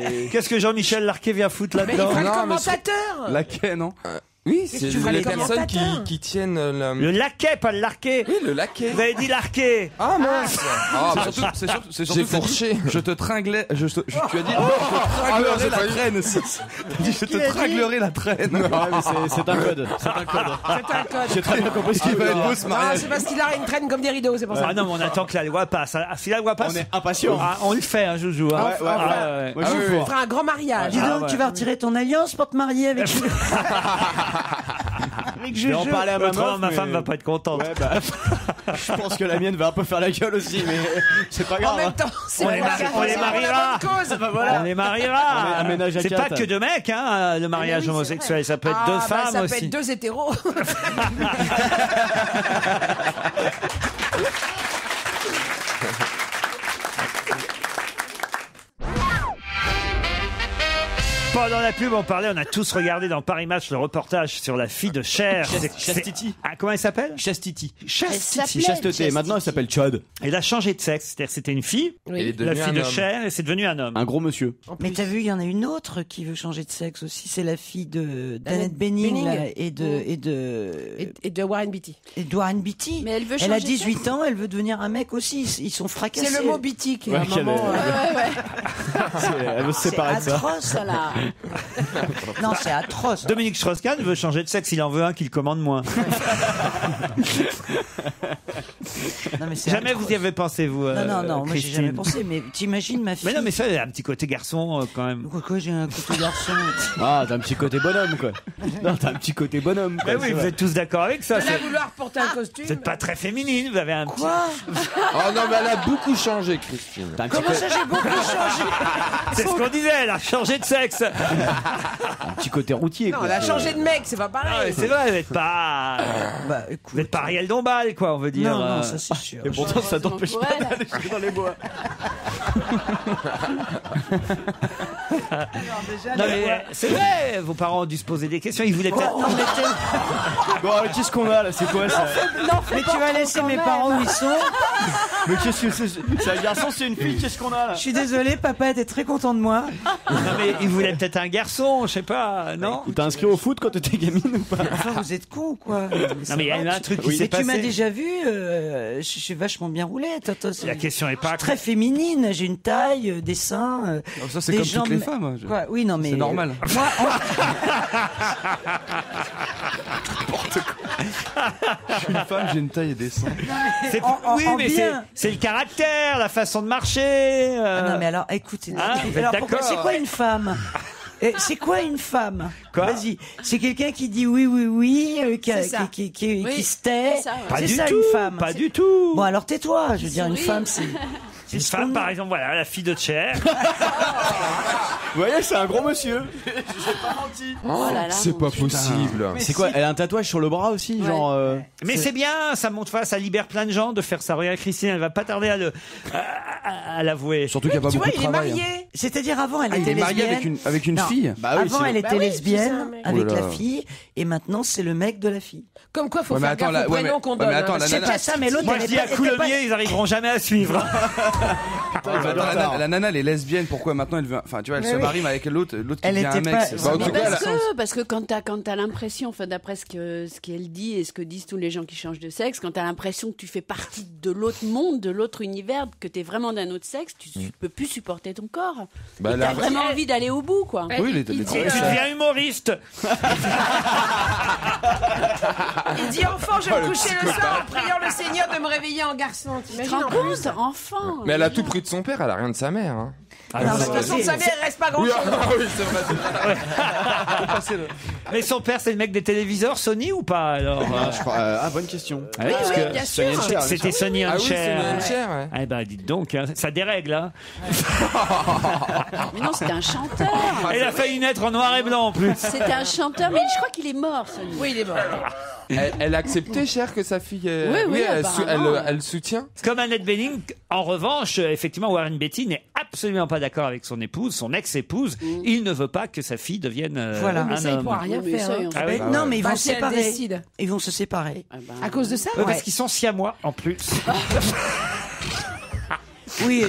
Mais qu'est-ce que Jean-Michel Larquet vient foutre Mais il là-dedans? ferait le Non, mais commentateur. Laquais, non? Oui, Qu'est-ce c'est que tu ferais les les personnes commentateurs qui tiennent Le Laquais, pas le Larquet. Oui, le laquais. Vous avez dit Larquet. Ah mince. C'est surtout J'ai que t'as dit, fourché. je te tringlais. Tu as dit, Ah je te non, j'ai tringlerai la pas dit. traîne. T'as dit, je te tringlerai la traîne. Ouais, mais c'est un code. C'est un code. C'est un code. J'ai très bien compris ce qu'il Il va veut être dire. beau ce Non, mariage. c'est parce qu'il a une traîne comme des rideaux, c'est pour ça. Ah non, mais on attend que la loi passe. Ah, si la loi passe, On est impatients. ah, on le fait, hein, Joujou. Hein. Ouais, ouais, ouais. Moi, je suis On pour. fera un grand mariage. Dis donc, ouais. tu vas retirer ton alliance pour te marier avec. Avec Je vais en parler à ma Autrement, meuf, ma mais- femme va pas être contente. Ouais, bah, je pense que la mienne va un peu faire la gueule aussi, mais c'est pas En grave. même temps, c'est On les pour marie- la- on les c'est pour la mariera. bonne cause. On les mariera. Un ménage à C'est pas quatre. que de mecs, hein, le mariage Oui, c'est homosexuel. Ça peut être Ah, deux bah, femmes ça peut aussi. être deux hétéros. Pendant la pub, on parlait, on a tous regardé dans Paris Match le reportage sur la fille de Cher. Chastity. Ah, comment elle s'appelle? Chastity. Chastity. Chasteté. Maintenant, elle s'appelle Chad. Elle a changé de sexe. C'est-à-dire, c'était une fille, la fille de Cher, et c'est devenu un homme. Un gros monsieur. Mais t'as vu, il y en a une autre qui veut changer de sexe aussi. C'est la fille d'Annette Bening là, et de Warren Beatty. Et de Warren Beatty. Mais elle veut Elle a changer de 18 ans, elle veut devenir un mec aussi. Ils sont fracassés. C'est le mot Beatty qui est un qu'elle moment. Elle veut se séparer de C'est ça. atroce, ça, là. Non, c'est atroce. Dominique Strauss-Kahn veut changer de sexe, il en veut un qui le commande moins. Non, mais c'est Jamais atroce. vous y avez pensé, vous, Non, moi j'ai Christine. jamais pensé, mais t'imagines ma fille. Mais non, mais ça, il y a un petit côté garçon quand même. Quoi, j'ai un côté garçon. Ah, t'as un petit côté bonhomme, quoi. Non, t'as un petit côté bonhomme, quoi. Mais oui, vous êtes tous d'accord avec ça. De là vouloir porter un costume. Vous n'êtes pas très féminine, vous avez un petit... Quoi? Oh non, mais elle a beaucoup changé, Christine. Comment ça, j'ai beaucoup changé? C'est ce qu'on disait, elle a changé de sexe. Un petit côté routier, Non, quoi. elle a changé de mec, c'est pas Ah, pareil. mais c'est vrai, vous n'êtes pas... vous n'êtes pas Ariel Dombal, quoi, on veut dire. Non, ça c'est sûr. Et pourtant, ça t'empêche pas Ouais, d'aller dans les bois. Non, mais c'est vrai, vos parents ont dû se poser des questions, ils voulaient peut-être... Bon, qu'est-ce qu'on a, là? C'est quoi, ça? Mais tu vas laisser mes parents où ils sont. Mais qu'est-ce que c'est? C'est un garçon, c'est une fille, qu'est-ce qu'on a, là? Je suis désolée, papa était très content de moi. Non, mais ils voulaient peut-être un garçon, je sais pas, non? T'as inscrit au foot quand t'étais gamine ou pas? Enfin, vous êtes con, quoi. Non, mais il y a eu un truc qui s'est Mais passé. tu m'as déjà vu, je suis vachement bien roulée. La question est pas... Très féminine, j'ai une taille, des seins. Ça, c'est des comme jambes- toutes les femmes. Quoi oui, non, mais. C'est normal. Moi, Je suis une femme, j'ai une taille et des seins. C'est- en oui, mais bien. c'est le caractère, la façon de marcher. Non, mais alors, écoutez. Ah, vous êtes alors, pourquoi- d'accord. c'est quoi une femme? C'est quoi une femme? Quoi? Vas-y. C'est quelqu'un qui dit oui, qui C'est ça. qui se tait. c'est ça, ouais. Pas C'est du ça, tout, une femme. pas du tout. Bon, alors tais-toi. Je veux dire, une sourit. femme, c'est. Une ce femme, qu'on par dit. exemple, voilà, la fille de Cher. Vous voyez, c'est un gros monsieur. J'ai pas menti. Oh là là, C'est mon pas Dieu. possible. C'est quoi? Elle a un tatouage sur le bras aussi, Ouais. genre. Mais c'est bien, ça montre ça libère plein de gens de faire ça. Regarde, Christine, elle va pas tarder à l'avouer. Surtout qu'il n'y a pas Tu beaucoup vois, de il est travail. marié. C'est-à-dire avant, elle Il était est marié lesbienne. avec une Non. fille. Bah oui, Avant, c'est- elle était Bah oui, c'est lesbienne ça, mec. avec Oh là la là. fille, et maintenant c'est le mec de la fille. Comme quoi, faut Ouais, mais faire attends, gaffe au ouais, prénom mais- qu'on ouais, donne. mais attends, hein, la parce C'est que- pas ça, mais l'autre, Moi, elle je dis était à pas- Coulommiers, ils arriveront jamais à suivre. La nana, elle est lesbienne. Pourquoi maintenant elle veut. Enfin, tu vois, elle se marie mais avec l'autre qui Elle devient un était mec. pas- c'est- Bah, en Mais tout cas, parce que quand t'as l'impression, enfin d'après ce qu'elle dit et ce que disent tous les gens qui changent de sexe, quand t'as l'impression que tu fais partie de l'autre monde, de l'autre univers, que t'es vraiment d'un autre sexe, tu peux plus supporter ton corps. Bah, Et là- t'as vraiment envie d'aller au bout, quoi. Oui, il Tu dit, deviens humoriste. il dit enfant, je vais me coucher le soir en priant le Seigneur de me réveiller en garçon. Tu te T'imagines rends en plus? compte, enfant. Mais elle a tout pris de son père, elle a rien de sa mère. Hein. Ah, Non, De toute façon, sa mère, il reste pas grand Oui, chose. ah, oui, c'est vrai, c'est vrai. Mais son père, c'est le mec des téléviseurs Sony ou pas alors? Bonne question. Ah oui, parce que bien Sonny sûr. and Cher, c'était Sonny Ah and oui, c'est Cher. une Cher, ouais. Eh ben, dites donc, hein, ça dérègle. Hein. Mais non, c'était un chanteur. Elle a failli naître en noir et blanc en plus. C'était un chanteur, mais je crois qu'il est mort, Sonny. Oui, il est mort. Elle acceptait, Cher, que sa fille. Oui, apparemment. elle soutient. Comme Annette Bening, en revanche, effectivement, Warren Beatty n'est absolument pas d'accord avec son épouse, son ex-épouse. Il ne veut pas que sa fille devienne Voilà. un Mais ça, il homme. pourra rien Mais faire. ça, hein. on- Ah oui. Non, mais ils vont Bah, se si elle séparer. décide. Ils vont se séparer. Ah bah, À cause de ça? Ouais, parce qu'ils sont siamois en plus. Oui.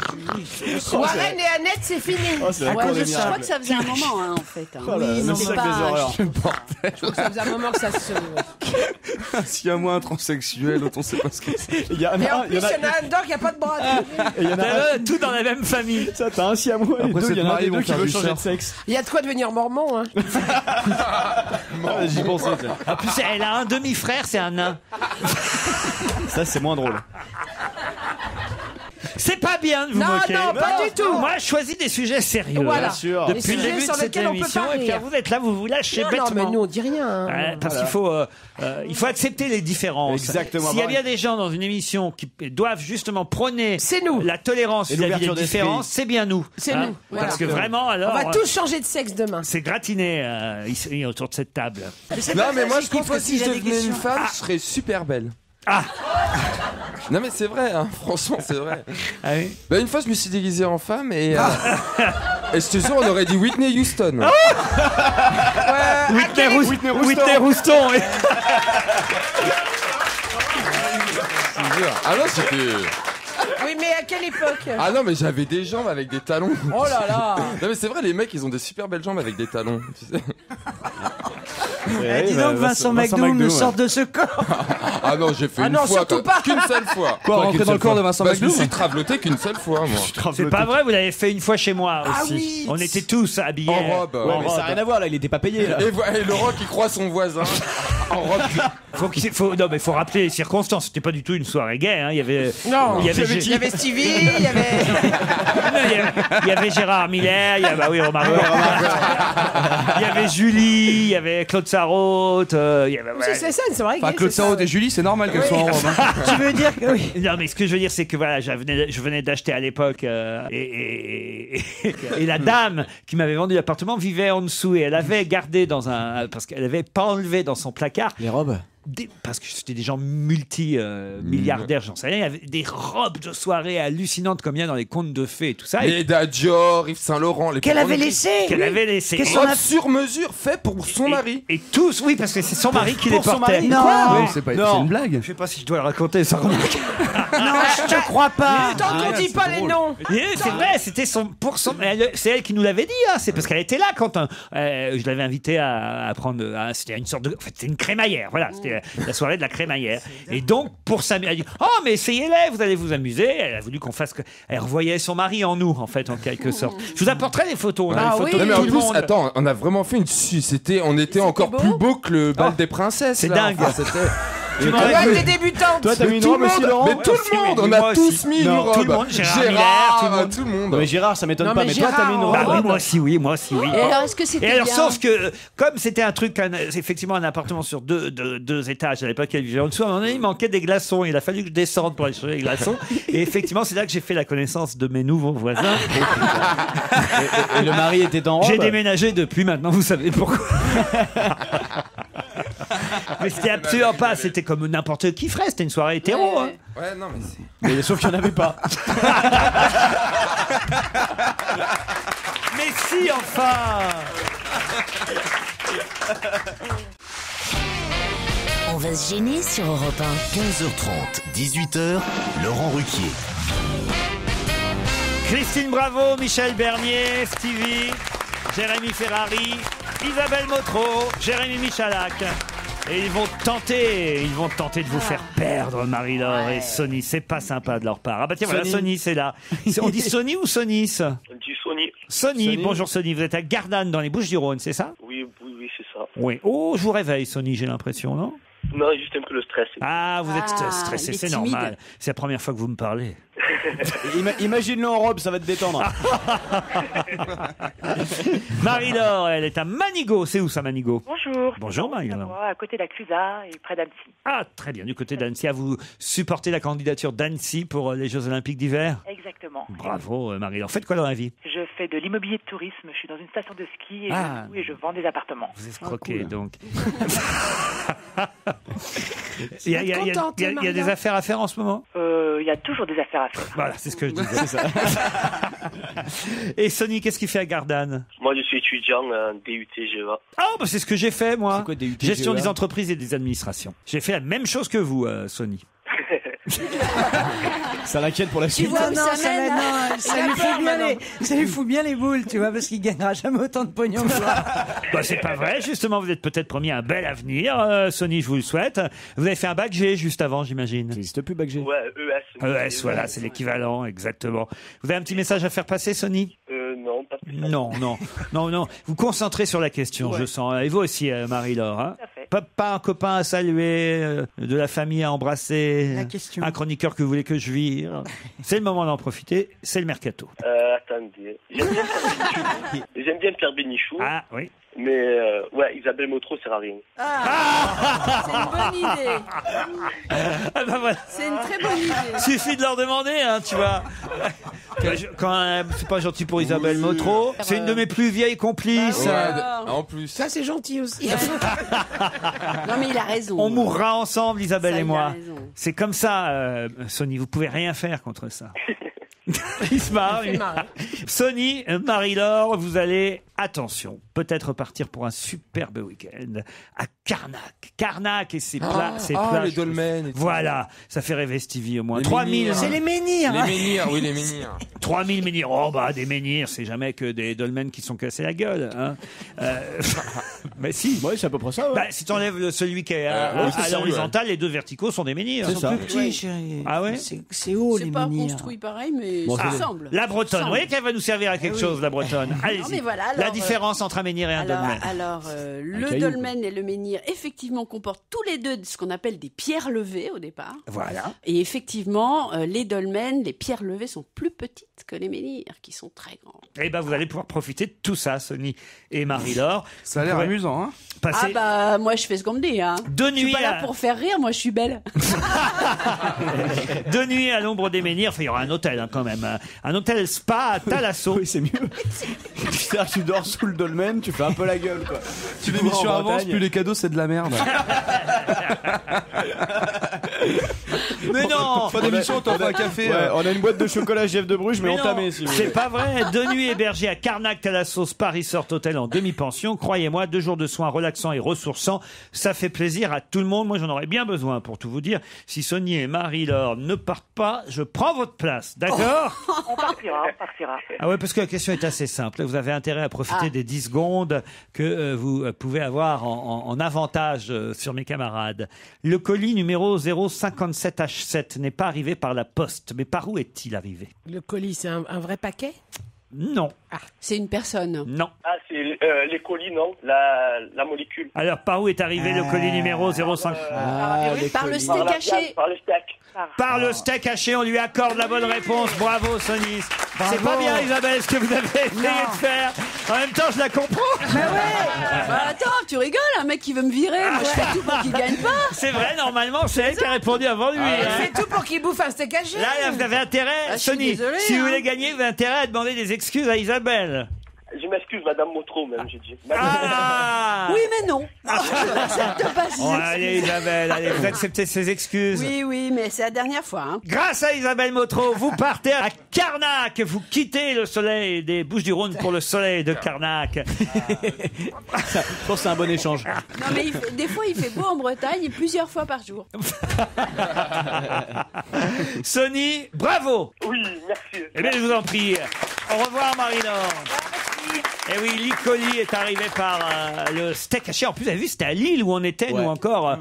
Warren et Annette, c'est fini. C'est la ouais, cour des je crois miracles. que ça faisait un moment, hein, en fait. hein. Oui, non, c'est mais ça que les horreurs. Ça faisait un moment que ça se. S'il y a moins un transsexuel, l'autre on sait pas ce que c'est. Il y en Et a en un, plus, il y en a un dedans qui a pas de bras. et il y en a un. Tout dans la même famille. Ça, t'as un siamois et Après, deux, c'est il y en a un marié, des deux ils qui vont veut faire changer du de sexe. Il y a de quoi devenir mormon. Hein. J'y pensais, tiens. En plus, elle a un demi-frère, c'est un nain. Ça, c'est moins drôle. C'est pas bien de vous Non, moquer. non, pas du tout. Moi, je choisis des sujets sérieux. Voilà. Bien sûr. Des Depuis le sujets début sur de cette lesquels on peut émission, pas et puis rire. vous êtes là, vous vous lâchez Non, bêtement. mais nous, on dit rien. hein. Ouais, parce qu'il faut accepter les différences. Exactement. S'il y a bien des gens dans une émission qui doivent justement prôner C'est nous. la tolérance Et vis-à-vis des l'ouverture d'esprit. différences, c'est bien nous. C'est Hein, nous. Parce que vraiment, On alors, va tous changer de sexe demain. c'est gratiné ici autour de cette table. Non, mais moi, je pense que si je devenais une femme, je serais super belle. Ah. Non, mais c'est vrai, hein, franchement, c'est vrai. Ah oui. Bah, une fois, je me suis déguisé en femme et. Et je te jure, on aurait dit Whitney Houston. Whitney Houston. Oui. Ah non, c'était... Oui, mais à quelle époque? Ah non, mais j'avais des jambes avec des talons. Oh là là. Non mais c'est vrai, les mecs, ils ont des super belles jambes avec des talons. Tu sais. Dis donc, Vincent McDoom me sort de ce corps. Ah non, j'ai fait Ah une non, fois, surtout pas. qu'une seule fois. Quoi, rentrer dans le corps de Vincent Je McDoom? me suis traveloté qu'une seule fois, moi. C'est pas vrai, vous l'avez fait une fois chez moi Ah aussi. oui. On était tous habillés En robe. Ouais, mais ça n'a rien à voir là, il était pas payé là. Et le rock, il croit son voisin. En robe. Non, mais faut rappeler les circonstances. C'était pas du tout une soirée gay. Hein. Il y avait Stevie, il y avait... il y avait Gérard Miller, il y avait, bah oui, Romain. Il y avait Julie, il y avait Claude Sarraute, il y avait... C'est vrai. Enfin, Claude Sarraute et Julie, c'est normal qu'elles soient en robe. Hein. Tu veux dire que oui. Non, mais ce que je veux dire, c'est que voilà, je venais d'acheter à l'époque et la dame qui m'avait vendu l'appartement vivait en dessous et elle avait gardé parce qu'elle avait pas enlevé dans son placard Les robes. parce que c'était des gens multi-milliardaires, j'en sais rien. Il y avait des robes de soirée hallucinantes comme il y a dans les contes de fées et tout ça. Et Dior, Yves Saint Laurent. Qu'elle avait laissé. Qu'elle avait laissé. Robe sur mesure, fait pour son mari. Et tous, oui, parce que c'est son mari qui les portait. Non. Oui, c'est une blague. Je sais pas si je dois le raconter, ça remarque. Non, je te crois pas. Tant qu'on dit pas les noms. C'est vrai, c'était c'est elle qui nous l'avait dit. Hein. C'est parce qu'elle était là quand je l'avais invitée à prendre. C'était une sorte de. En fait, c'était une crémaillère. Voilà, c'était la soirée de la crémaillère. Et donc, pour s'amuser, elle a dit oh, mais essayez-les, vous allez vous amuser. Elle a voulu qu'on fasse. Elle revoyait son mari en nous, en fait, en quelque sorte. Je vous apporterai des photos. On a des photos de mais tout en le plus, monde. attends, on a vraiment fait on était encore plus beau que le bal des princesses. C'est là. dingue. Enfin, T'es débutante. Toi, t'as mis une robe aussi, Laurent? Mais tout le monde, on a tous mis une robe. Tout le monde, Gérard Miller, tout le monde. Non, mais Gérard, ça m'étonne Non, pas. mais Mais toi, t'as mis une robe. Bah oui, moi aussi, oui. Et alors, est-ce que c'était Et alors, bien sauf que, comme c'était un truc, effectivement, un appartement sur deux étages, à l'époque, elle vivait en dessous, à un moment donné, il manquait des glaçons. Il a fallu que je descende pour aller chercher les glaçons. Et effectivement, c'est là que j'ai fait la connaissance de mes nouveaux voisins. Et le mari était en robe. J'ai déménagé depuis maintenant, vous savez pourquoi. Mais c'était absolument pas, c'était comme n'importe qui ferait, c'était une soirée hétéro. Hein. Ouais, non, mais c'est. Mais sauf qu'il n'y en avait pas. Mais si, enfin. On va se gêner sur Europe 1. 15h30, 18h, Laurent Ruquier. Christine Bravo, Michel Bernier, Stevie, Jérémy Ferrari, Isabelle Motro, Jérémy Michalak. Et ils vont tenter de vous faire perdre, Marie-Laure et Sony. C'est pas sympa de leur part. Ah bah tiens, voilà, Sony, c'est là. On dit Sony ou Sonis? On dit Sony. Sony, bonjour Sony. Vous êtes à Gardanne, dans les Bouches-du-Rhône, c'est ça? Oui, c'est ça. Oui. Oh, je vous réveille, Sony, j'ai l'impression, non? Non, juste un peu le stress. Ah, vous êtes stressé, il est c'est timide. normal. C'est la première fois que vous me parlez. Imagine-le en robe, ça va te détendre. Marie-Laure, elle est à Manigot. C'est où ça, Manigot? Bonjour. Bonjour, Marie-Laure. À côté de la Clusaz et près d'Annecy. Ah, très bien, du côté d'Annecy. Vous supportez la candidature d'Annecy pour les Jeux Olympiques d'hiver? Exactement. Bravo, Marie-Laure. Faites quoi dans la vie? Je fais de l'immobilier de tourisme. Je suis dans une station de ski et, Ah. je loue et je vends des appartements. Vous escroquez, cool. donc. Il y a des affaires à faire en ce moment? Il y a toujours des affaires à faire. Voilà, c'est ce que je disais. C'est ça. Et Sony, qu'est-ce qu'il fait à Gardanne? Moi, je suis étudiant en DUT GEA. Ah, bah c'est ce que j'ai fait, moi. C'est quoi, DUT, Gestion GEA? des entreprises et des administrations. J'ai fait la même chose que vous, Sony. Ça l'inquiète pour la Tu suite. vois, non, ça ça lui fout bien les boules, tu vois, parce qu'il gagnera jamais autant de pognon que toi. Bah, c'est pas vrai, justement, vous êtes peut-être promis un bel avenir, Sony, je vous le souhaite. Vous avez fait un bac G juste avant, j'imagine. Ça n'existe plus, bac G. Ouais, ES. ES, voilà, c'est l'équivalent, exactement. Vous avez un petit message à faire passer, Sony? Non, pas plus. Non. Vous concentrez sur la question, je sens. Et vous aussi, Marie-Laure. Hein? Tout à fait. Pas un copain à saluer, de la famille à embrasser, La question. un chroniqueur que vous voulez que je vire. C'est le moment d'en profiter, c'est le mercato. Attendez. J'aime bien Pierre Bénichou. Ah, oui. Mais ouais, Isabelle Motro sert à rien. C'est une bonne idée. Ah bah voilà. C'est une très bonne idée. Suffit de leur demander, hein, tu vois. Quand c'est pas gentil pour Isabelle Motro, c'est une de mes plus vieilles complices. En plus. Ça, c'est gentil aussi. Non, mais il a raison. On mourra ensemble, Isabelle Ça, et il a moi. raison. C'est comme ça, Sony, vous pouvez rien faire contre ça. Il se marre. Il fait marrer. Sonny, Marie-Laure, vous allez, attention, peut-être partir pour un superbe week-end à Carnac. Carnac et ses plages. les dolmens. et tout. Voilà, ça fait rêver Stevie au moins. Les 3000. menhirs. C'est les menhirs. Les menhirs, oui, les menhirs. 3000 menhirs. Oh, bah, des menhirs, c'est jamais que des dolmens qui sont cassés la gueule. Hein. Mais si. Ouais, c'est à peu près ça. Ouais. Bah, si t'enlèves celui qui est à, oui, c'est à ça, l'horizontale, les deux verticaux sont des menhirs. C'est ça. Plus petit, chérie. Ah ouais. C'est haut, C'est les pas menhirs. construit pareil, mais Bon, ça c'est- ressemble. La Bretonne, Ça vous voyez ressemble. qu'elle va nous servir à quelque chose, la Bretonne. Allez-y. mais voilà, la alors, différence entre un menhir et un dolmen. Le caillou, dolmen et le menhir, effectivement, comportent tous les deux ce qu'on appelle des pierres levées au départ. Voilà. Et effectivement, les dolmens, les pierres levées sont plus petites que les menhirs, qui sont très grands. Eh ben, vous allez pouvoir profiter de tout ça, Sonny et Marie-Laure. Ça a l'air Vous pourrez amusant, hein. passer Ah bah, moi je fais ce qu'on me dit. Hein. deux Je suis nuits pas là à- pour faire rire, moi je suis belle. 2 nuits à l'ombre des menhirs. Enfin, il y aura un hôtel hein, quand même. Un hôtel spa à Thalasso. Oui, c'est mieux. C'est-à-dire que tu dors sous le dolmen, tu fais un peu la gueule, quoi. Plus l'émission avance, plus les cadeaux, c'est de la merde. Mais non. Fin d'émission, on t'offre un café. Ouais, on a une boîte de chocolat Jeff de Bruges, mais Mais non, entamée, si vous c'est voulez. pas vrai. 2 nuits hébergées à Carnac, Thalasso, Spa Resort Hotel en demi-pension. Croyez-moi, 2 jours de soins relaxants et ressourçants. Ça fait plaisir à tout le monde. Moi, j'en aurais bien besoin pour tout vous dire. Si Sonny et Marie-Laure ne partent pas, je prends votre place. D'accord? On partira, on partira. Ah ouais, parce que la question est assez simple. Vous avez intérêt à profiter des 10 secondes que vous pouvez avoir en avantage sur mes camarades. Le colis numéro 057H7 n'est pas arrivé par la poste. Mais par où est-il arrivé? Le colis, c'est un vrai paquet? Non. C'est une personne. Non. Ah, c'est les colis, non, la molécule. Alors, par où est arrivé le colis numéro 05? Par le steak haché. Par le steak. Par le steak haché, on lui accorde la bonne réponse. Bravo, Sonny. C'est pas bien, Isabelle, ce que vous avez essayé de faire. En même temps, je la comprends. Bah, attends, tu rigoles, un mec qui veut me virer, moi je fais tout pour qu'il gagne pas. C'est vrai, normalement, c'est elle qui a répondu avant lui. hein. C'est tout pour qu'il bouffe un steak haché. Là, vous avez intérêt, Ah, je suis Sonny, désolée, si vous hein. voulez gagner, vous avez intérêt à demander des excuses à Isabelle. Je m'excuse, Madame Motro, même, j'ai dit. Ah Oui, mais non. Je n'accepte pas ces Oh, allez, excuses. Isabelle, allez, vous acceptez ses excuses. Oui, oui, mais c'est la dernière fois. Hein. Grâce à Isabelle Motro, vous partez à Carnac. Vous quittez le soleil des Bouches-du-Rhône pour le soleil de Carnac. Je pense que c'est un bon échange. Non, mais des fois, il fait beau en Bretagne, plusieurs fois par jour. Sonny, bravo. Oui, merci. Eh bien, je vous en prie. Au revoir, Marie-Laure. Et oui, l'Icoli est arrivé par le steak haché. En plus, vous avez vu, c'était à Lille où on était, nous encore,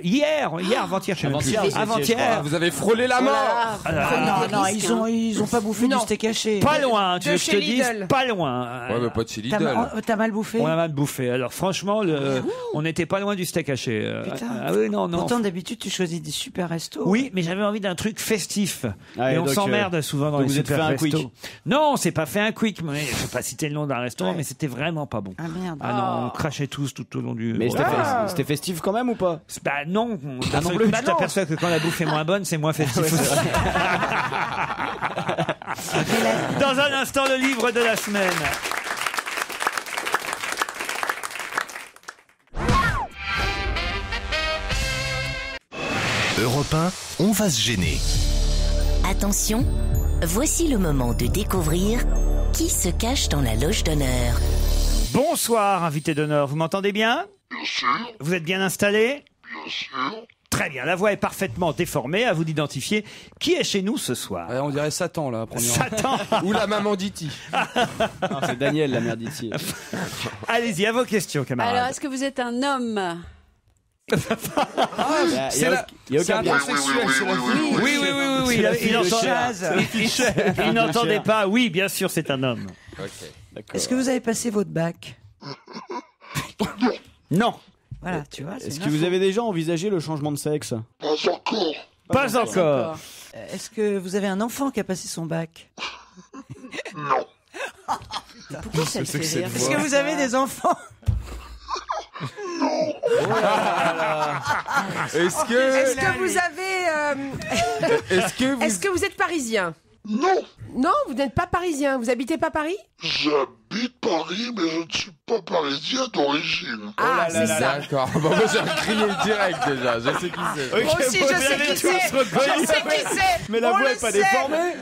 hier, avant-hier, je sais même plus. Avant-hier, Avant-hier. Vous avez frôlé la mort. Non, ils ont pas bouffé du steak haché. Pas loin, tu De veux que je te chez dise, Lidl. pas loin. Ouais, mais pas de chez T'as Lidl. t'as mal bouffé? On a mal bouffé. Alors franchement, on n'était pas loin du steak haché. Putain. Ah oui, non, non. Pourtant, d'habitude, tu choisis des super restos. Oui, mais j'avais envie d'un truc festif. Ah, et et on donc, s'emmerde souvent dans donc les vous êtes super fait un restos. quick. Non, on s'est pas fait un quick. Mais je vais pas citer le nom d'un restaurant, mais c'était vraiment pas bon. Ah merde. Ah non, on crachait tous tout au long du. Mais c'était festif quand même ou pas? Bah non, Ah, non plus. tu t'aperçois que quand la bouffe est moins bonne, c'est moins festif aussi. Dans un instant, le livre de la semaine. Europe 1, on va se gêner. Attention, voici le moment de découvrir qui se cache dans la loge d'honneur. Bonsoir, invité d'honneur. Vous m'entendez bien? Bien sûr. Vous êtes bien installé? Bien sûr. Très bien, la voix est parfaitement déformée. À vous d'identifier qui est chez nous ce soir. Ouais, on dirait Satan, là, premièrement. Satan. Ou la maman d'Iti. Non, c'est Daniel, la mère d'ici. Allez-y, à vos questions, camarades. Alors, est-ce que vous êtes un homme? C'est la- Il y a c'est aucun un bien. truc sexuel, c'est la fille. Oui. C'est la Il fille de entend- Chaz. Il n'entendait pas. Oui, bien sûr, c'est un homme. Est-ce que vous avez passé votre bac? Non. Voilà, tu vois. c'est Est-ce une que vous info. avez déjà envisagé le changement de sexe? Pas encore. Est-ce que vous avez un enfant qui a passé son bac? Pourquoi ça le fait rire? Est-ce que vous avez des enfants? Est-ce que Est-ce que vous avez... est-ce que vous Est-ce que vous êtes parisien? Non, vous n'êtes pas parisien. Vous habitez pas Paris? J'habite Paris, mais je ne suis pas parisien d'origine. Ah, c'est ça. D'accord. Bon, moi, j'ai crié direct déjà. Je sais qui c'est. Moi aussi, je sais qui c'est. Je sais qui c'est. Mais la On voix le est pas sait. déformée.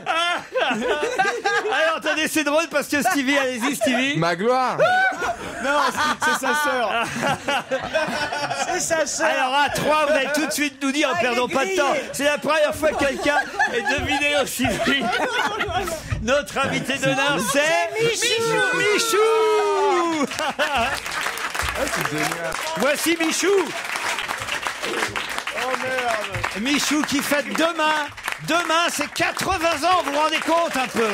Alors, attendez, c'est drôle parce que Stevie, allez-y, Stevie. Ma gloire. Non, c'est sa sœur. C'est sa sœur. Alors, à 3, vous allez tout de suite nous dire, en perdant pas de temps. C'est la première fois que quelqu'un est deviné aussi vite. Notre invité d'honneur, c'est Michou. C'est génial. Voici Michou. Oh merde. Michou qui fête demain. Demain, c'est 80 ans, vous vous rendez compte un peu?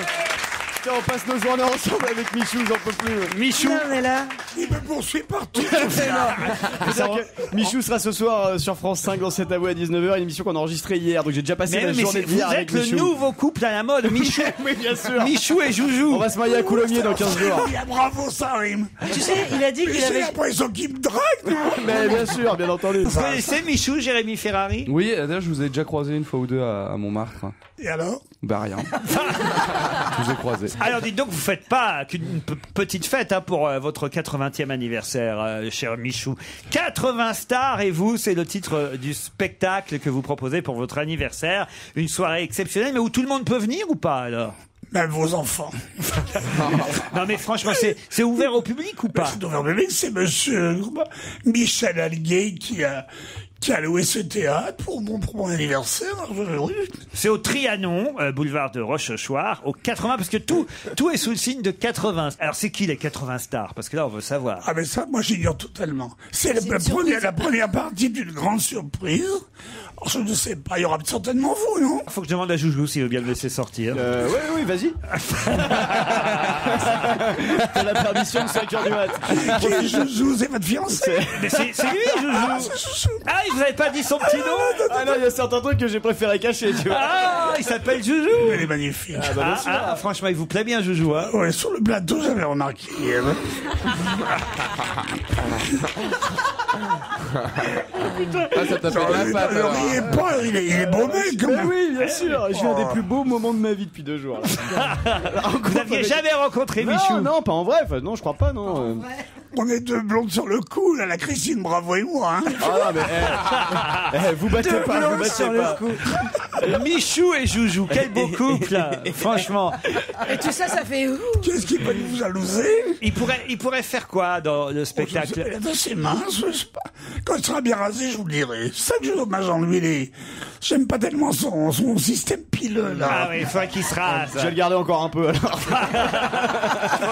Putain, on passe nos journées ensemble avec Michou, j'en peux plus. Michou. On est là. Il me poursuit partout. C'est-à-dire que Michou sera ce soir sur France 5 dans cet avoué à 19h, une émission qu'on a enregistrée hier, donc j'ai déjà passé la journée vous d'hier avec êtes le Michou. nouveau couple à la mode, Michou. Oui, bien sûr. Michou et Joujou. On va se marier à Coulommiers dans 15 jours. Bravo, ça rime. Tu sais, il a dit qu'il J'ai avait... l'impression qu'il me drague. Mais bien sûr, bien entendu. Vous connaissez Michou, Jérémy Ferrari? Oui, d'ailleurs, je vous ai déjà croisé une fois ou deux à Montmartre. Et alors? Bah rien. Je vous ai croisé. Alors dites donc, vous faites pas qu'une petite fête pour votre 80e anniversaire, cher Michou. 80 stars et vous, c'est le titre du spectacle que vous proposez pour votre anniversaire. Une soirée exceptionnelle, mais où tout le monde peut venir ou pas alors? Même vos enfants. Non mais franchement, c'est ouvert au public ou pas? C'est ouvert au public, c'est monsieur Michel Alguet qui a loué ce théâtre pour mon anniversaire. Oui. C'est au Trianon, boulevard de Rochechouart, au 80, parce que tout est sous le signe de 80. Alors c'est qui les 80 stars? Parce que là on veut savoir. Ah mais ça, moi j'ignore totalement. C'est la première partie d'une grande surprise. Alors, je ne sais pas, il y aura certainement vous, non? Faut que je demande à Joujou s'il veut bien me laisser sortir. Oui, vas-y. T'as la permission de 5h du mat. Qui Joujou, c'est votre fiancé? Mais c'est lui, Joujou. Ah, c'est Joujou. Ah, il vous avait pas dit son petit nom? Ah non, il y a certains trucs que j'ai préféré cacher, tu vois. Ah, il s'appelle Joujou. Elle est magnifique. Franchement, il vous plaît bien, Joujou. Hein. Ouais, sur le plateau, j'avais remarqué. Ça t'appelle la patte. Ne riez pas, il est beau mec, quand même. Oui, bien sûr. Je vis un des plus beaux moments de ma vie depuis 2 jours. Vous n'aviez jamais rencontré Michou? Non, pas en vrai. Enfin, non, je crois pas, non. On est deux blondes sur le coup, là, la Christine Bravo et moi. Hein. Ah non, mais vous battez pas, vous battez pas. Michou et Joujou, quel beau couple, là. Franchement. Et tout ça, ça fait... Qu'est-ce qui peut nous jalouser? Il pourrait faire quoi dans le spectacle? Elle est assez mince, je sais pas. Quand il sera bien rasé, je vous le dirai. C'est ça que j'ai dommage en lui. J'aime pas tellement son système pileux, là. Ah oui, il faudrait qu'il se rase. Je vais le garder encore un peu, alors.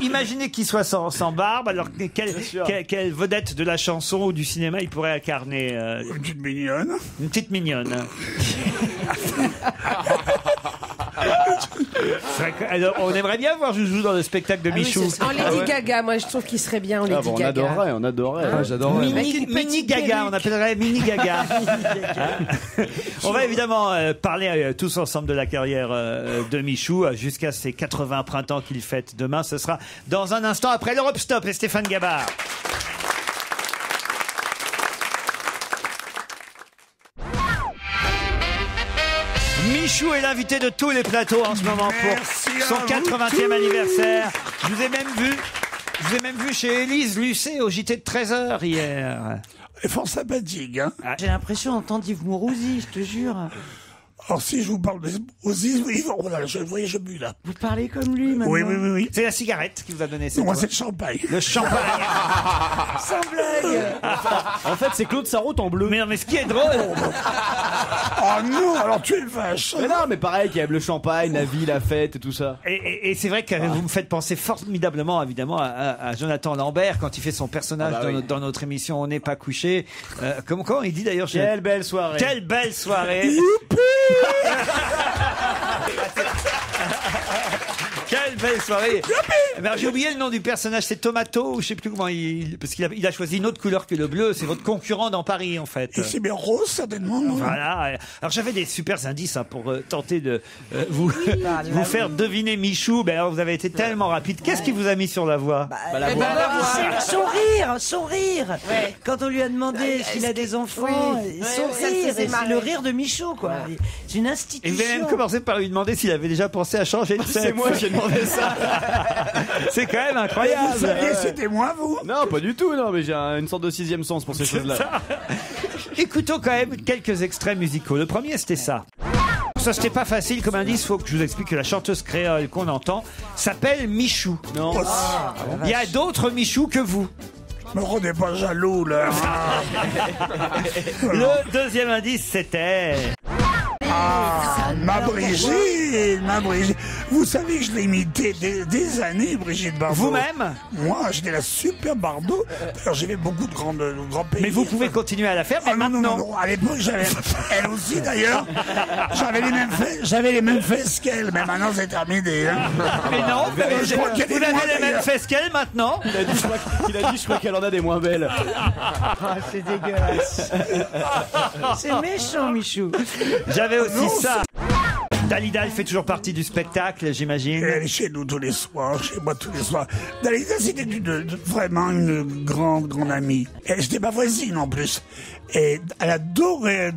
Imaginez qu'il soit sans barbe, alors quelle vedette de la chanson ou du cinéma il pourrait incarner? Une petite mignonne. Une petite mignonne. Alors, on aimerait bien voir Joujou dans le spectacle de Michou. En Lady Gaga, moi je trouve qu'il serait bien en Lady Gaga. On adorerait. Ah, j'adorerais. Mini Gaga, on appellerait Mini Gaga. On va évidemment parler tous ensemble de la carrière de Michou jusqu'à ses 80 printemps qu'il fête demain. Ce sera dans un instant après l'Europe Stop et Stéphane Gabard. Michou est l'invité de tous les plateaux en ce moment pour son 80e anniversaire. Je vous ai même vu chez Élise Lucet au JT de 13h hier. Elle est fort sympathique, hein. J'ai l'impression d'entendre Yves Mourouzi, je te jure. Alors si je vous parle de Ozzy, oui, oh là, vous voyez, je bus là. Vous parlez comme lui maintenant. Oui. C'est la cigarette qui vous a donné cette Non, voix. c'est le champagne. Le champagne. Sans blague. En fait, c'est Claude Sarraute en bleu. Mais non, mais ce qui est drôle. Oh non, alors tu es vache. Mais non, mais pareil, qu'il y a le champagne, la vie, la fête et tout ça. Et c'est vrai que vous me faites penser formidablement, évidemment, à Jonathan Lambert quand il fait son personnage dans notre émission On n'est pas couché. Comment il dit d'ailleurs? Quelle belle soirée. Quelle belle soirée. Quelle belle soirée. Alors, j'ai oublié le nom du personnage, c'est Tomato, ou je sais plus comment parce qu'il a choisi une autre couleur que le bleu. C'est votre concurrent dans Paris, en fait. Et c'est bien rose, certainement. Non? Voilà. Alors, j'avais des super indices pour tenter de vous faire deviner Michou. Ben, alors, vous avez été tellement rapide. Qu'est-ce qui vous a mis sur la voie? Son rire. Ouais. Quand on lui a demandé s'il a des enfants, son rire, c'est le rire de Michou, quoi. C'est une institution. Et vous avez même commencé par lui demander s'il avait déjà pensé à changer de sexe. C'est moi qui ai demandé ça. C'est quand même incroyable. Vous saviez, c'était moi, vous? Non, pas du tout, non, mais j'ai une sorte de sixième sens pour ces choses-là. Écoutons quand même quelques extraits musicaux. Le premier, c'était ça. Ça, c'était pas facile comme indice. Faut que je vous explique que la chanteuse créole qu'on entend s'appelle Michou. Non. Il y a d'autres Michou que vous. Me rendez pas jaloux, là. Le deuxième indice, c'était... Ma Brigitte. Vous savez que je l'ai imité des années, Brigitte Bardot. Vous-même? Moi, j'étais la super Bardot. Alors, j'ai fait beaucoup de grands pays. Mais vous pouvez continuer à la faire, mais maintenant. Non. À l'époque, j'avais, elle aussi d'ailleurs, j'avais les mêmes fesses qu'elle, mais maintenant c'est terminé. Hein. Mais non, vous avez les mêmes fesses qu'elle maintenant. Il a dit, je crois qu'elle en a des moins belles. C'est dégueulasse. C'est méchant, Michou. J'avais aussi ça. Dalida, elle fait toujours partie du spectacle, j'imagine. Elle est chez nous tous les soirs, chez moi tous les soirs. Dalida, c'était vraiment une grande amie. C'était ma voisine en plus. Et elle adorait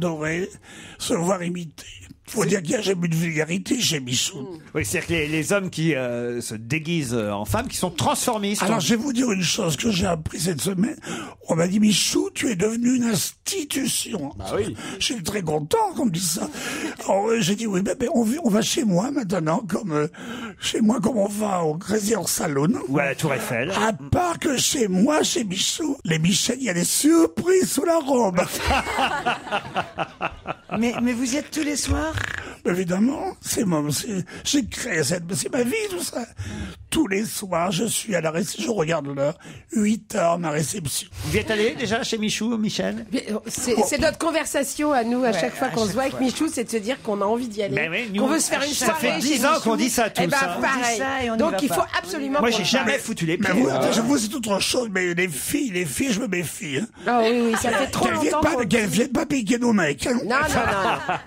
se voir imiter. Faut dire qu'il y a jamais eu de vulgarité chez Michou. Oui, c'est-à-dire que les hommes qui se déguisent en femmes, qui sont transformistes. Alors, je vais vous dire une chose que j'ai appris cette semaine. On m'a dit, Michou, tu es devenu une institution. Bah oui. Je suis très content qu'on me dise ça. Alors, j'ai dit, oui, mais on va chez moi maintenant, comme on va au Crazy Horse Saloon. Ou à la Tour Eiffel. À part que chez moi, chez Michou, les Michel, il y a des surprises sous la robe. Mais vous y êtes tous les soirs? Évidemment, j'ai créé c'est ma vie, tout ça. Tous les soirs, je suis à la réception, je regarde l'heure, 8h, ma réception. Vous y êtes allé déjà chez Michou, Michel? C'est notre conversation à nous, à chaque fois qu'on se voit avec Michou, c'est de se dire qu'on a envie d'y aller. Oui, qu'on veut se faire une soirée. Ça fait 10 ans qu'on dit ça tous. Eh ben, pareil. Donc il faut absolument. Moi, j'ai jamais foutu les pieds. Mais vous, c'est autre chose, mais les filles, je me méfie. Hein. Ah oui, ça fait trop longtemps. Qu'elles viennent pas piquer nos mecs. Hein. Non.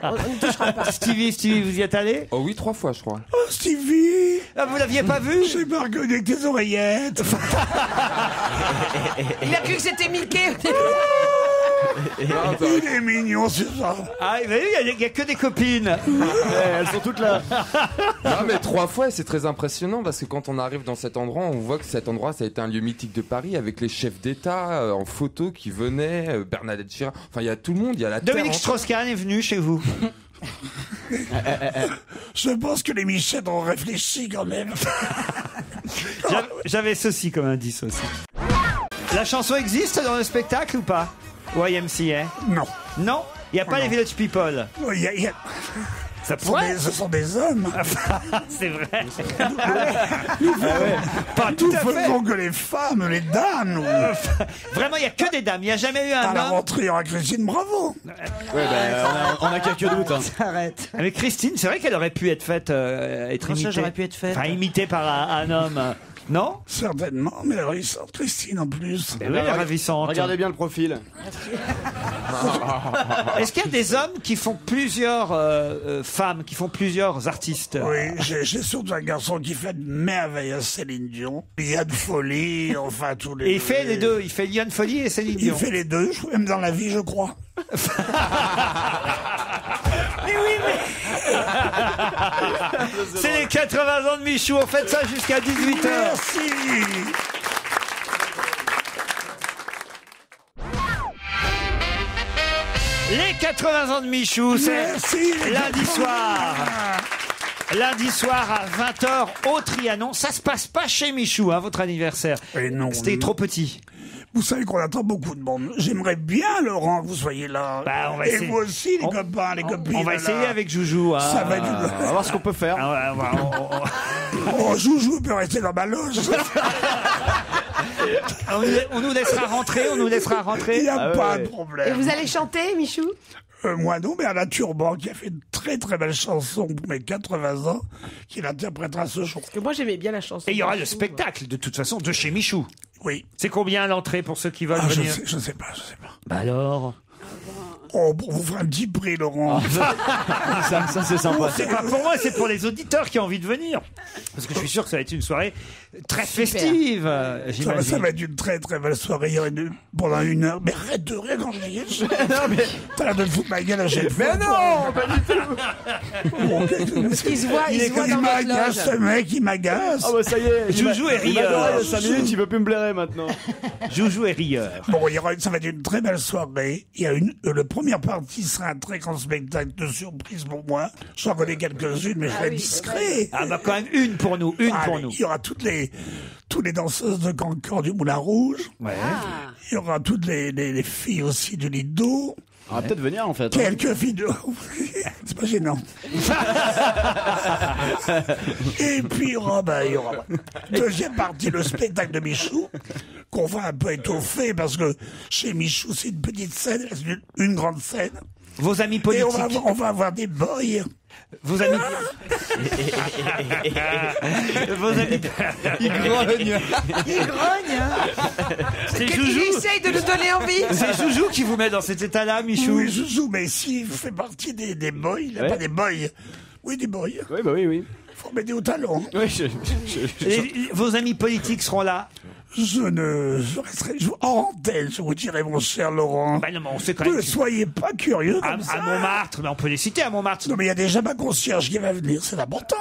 On ne touchera pas. Stevie, vous y êtes allé? Oh oui, 3 fois, je crois. Oh, Stevie! Ah, vous l'aviez pas vu? J'ai pas reconnu avec tes oreillettes. Il a cru que c'était Mickey. Il est mignon, c'est ça. Ah, il y a que des copines. Elles sont toutes là. Non, mais 3 fois, c'est très impressionnant parce que quand on arrive dans cet endroit, on voit que cet endroit, ça a été un lieu mythique de Paris avec les chefs d'État en photo qui venaient, Bernadette Chirac. Enfin, il y a tout le monde, il y a la Dominique Strauss-Kahn est venu chez vous. Je pense que les Michel ont réfléchi quand même. J'avais ceci comme indice aussi. La chanson existe dans le spectacle ou pas? YMCA? Non. Non? Il n'y a pas les Village People? Ça pourrait. Ce sont des hommes. C'est vrai. Pas tout faisons que les femmes, les dames. Vraiment, il n'y a que des dames. Il n'y a jamais eu un homme. À la rentrée, il y aura Christine Bravo. On a quelques doutes. Hein. Arrête. Mais Christine, c'est vrai qu'elle aurait pu être faite, j'aurais pu être faite. Enfin, imitée par un homme. Non? Certainement, mais elle est ravissante, Christine en plus. Mais oui, elle est ravissante. Regardez bien le profil. Est-ce qu'il y a des hommes qui font plusieurs femmes, qui font plusieurs artistes? Oui, j'ai surtout un garçon qui fait de merveilleuses Céline Dion, Yann Folly, enfin tous les deux. Et il fait les deux, il fait Yann Folly et Céline Dion. Il fait les deux, même dans la vie, je crois. Mais oui, mais... C'est les 80 ans de Michou, on fait ça jusqu'à 18h. Merci. Les 80 ans de Michou, c'est lundi soir. Lundi soir à 20h au Trianon. Ça se passe pas chez Michou, hein, votre anniversaire. C'était trop petit. Vous savez qu'on attend beaucoup de monde. J'aimerais bien, Laurent, que vous soyez là. Bah, on va et essayer. vous aussi, les copains, les copines. On va essayer avec Joujou. Hein. Ça va être... On va voir ce qu'on peut faire. Oh, Joujou peut rester dans ma loge. On nous laissera rentrer, Il n'y a pas de problème. Et vous allez chanter, Michou? Moi non, mais Alain Turban qui a fait une très très belle chanson pour mes 80 ans, qui l'interprétera ce jour. Parce que moi j'aimais bien la chanson. Et il y aura le spectacle, de toute façon, de chez Michou. Oui. C'est combien l'entrée pour ceux qui veulent venir? Je sais pas. Bah alors? Oh, pour vous faire un petit prix, Laurent. Ça c'est sympa. C'est pas pour moi, c'est pour les auditeurs qui ont envie de venir. Parce que je suis sûr que ça va être une soirée très festive, j'imagine. Ça va être une très très belle soirée. Il y aura pendant 1 heure. Mais arrête de rire quand je dis ça. Non, mais t'as l'air de te foutre ma gueule à chaque fois. Mais non, pas du tout. Parce qu'il se voit, il se voit dans votre loge. Ce mec, il m'agace. Ah bah ça y est. Joujou est rieur. Il y a 5 minutes, il veut plus me blairer maintenant. Joujou est rieur. Bon, ça va être une très belle soirée. Il y a le première partie sera un très grand spectacle de surprise pour moi. J'en connais quelques-unes, mais je vais être discret. Ah bah quand même une pour nous, une pour nous. Il y aura toutes les danseuses de Cancor du Moulin Rouge. Ouais. Il y aura toutes les filles aussi du Lido. On va peut-être venir en fait. Quelques filles de... C'est pas gênant. Et puis il y aura deuxième partie, le spectacle de Michou, qu'on va un peu étoffer parce que chez Michou c'est une petite scène, une grande scène. Vos amis politiques. Et on va avoir des boys. Vos amis. Vos amis. Il grogne. Il grogne. C'est Il Joujou. essaye de nous donner envie. C'est Joujou qui vous met dans cet état-là, Michou. Oui, Joujou, mais s'il fait partie des boys, il n'y a pas des boys. Oui, des boys. Oui, bah oui. Faut m'aider au talent. Oui, Vos amis politiques seront là. Je resterai en antenne, je vous dirai, mon cher Laurent. Bah non, mais on sait quand même. Ne soyez pas curieux comme ça. À Montmartre, mais on peut les citer à Montmartre. Non, mais il y a déjà ma concierge qui va venir, c'est important.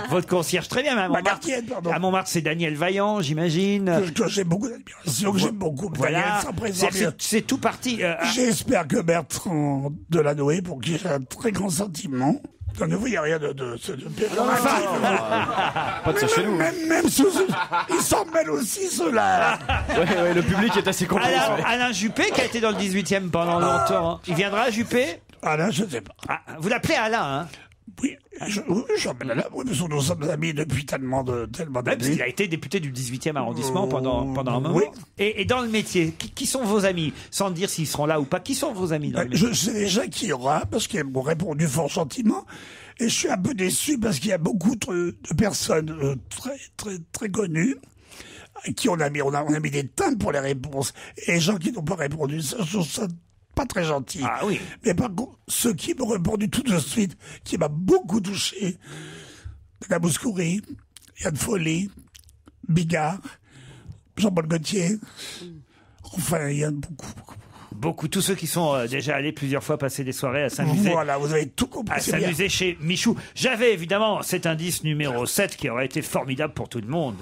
Votre concierge, très bien, mais à Ma Montmartre. gardienne, pardon. À Montmartre, c'est Daniel Vaillant, j'imagine. Que j'ai beaucoup d'admiration, que j'aime beaucoup. Daniel, Voilà. sans présenter. C'est tout parti. J'espère que Bertrand Delanoë, pour qui j'ai un très grand sentiment. Dans nous, il n'y a rien de péjoratif. Pas de ça chez nous. Même ils s'en mêlent aussi, ceux-là. Ouais, le public est assez complexe. Alain Juppé, qui a été dans le 18e pendant longtemps. Il viendra, Juppé? Alain, je ne sais pas. Ah, vous l'appelez Alain, hein? Oui, je m'appelle Alain, oui, parce que nous sommes amis depuis tellement Parce d'années. qu'il a été député du 18e arrondissement pendant un moment. Oui. Et dans le métier, qui sont vos amis? Sans dire s'ils seront là ou pas, qui sont vos amis dans le métier? Je sais déjà qui y aura, parce qu'ils m'ont répondu fort gentiment. Et je suis un peu déçu parce qu'il y a beaucoup de personnes très, très, très connues à qui on a mis des timbres pour les réponses. Et les gens qui n'ont pas répondu, ça, je trouve ça pas très gentil. Ah oui. Mais par contre, ceux qui m'ont répondu tout de suite, qui m'a beaucoup touché, Nana Mouskouri, Yann Follet, Bigard, Jean-Paul Gaultier, enfin, il y en a beaucoup. Tous ceux qui sont déjà allés plusieurs fois passer des soirées à s'amuser. Voilà, vous avez tout compris. À s'amuser chez Michou. J'avais évidemment cet indice numéro 7 qui aurait été formidable pour tout le monde.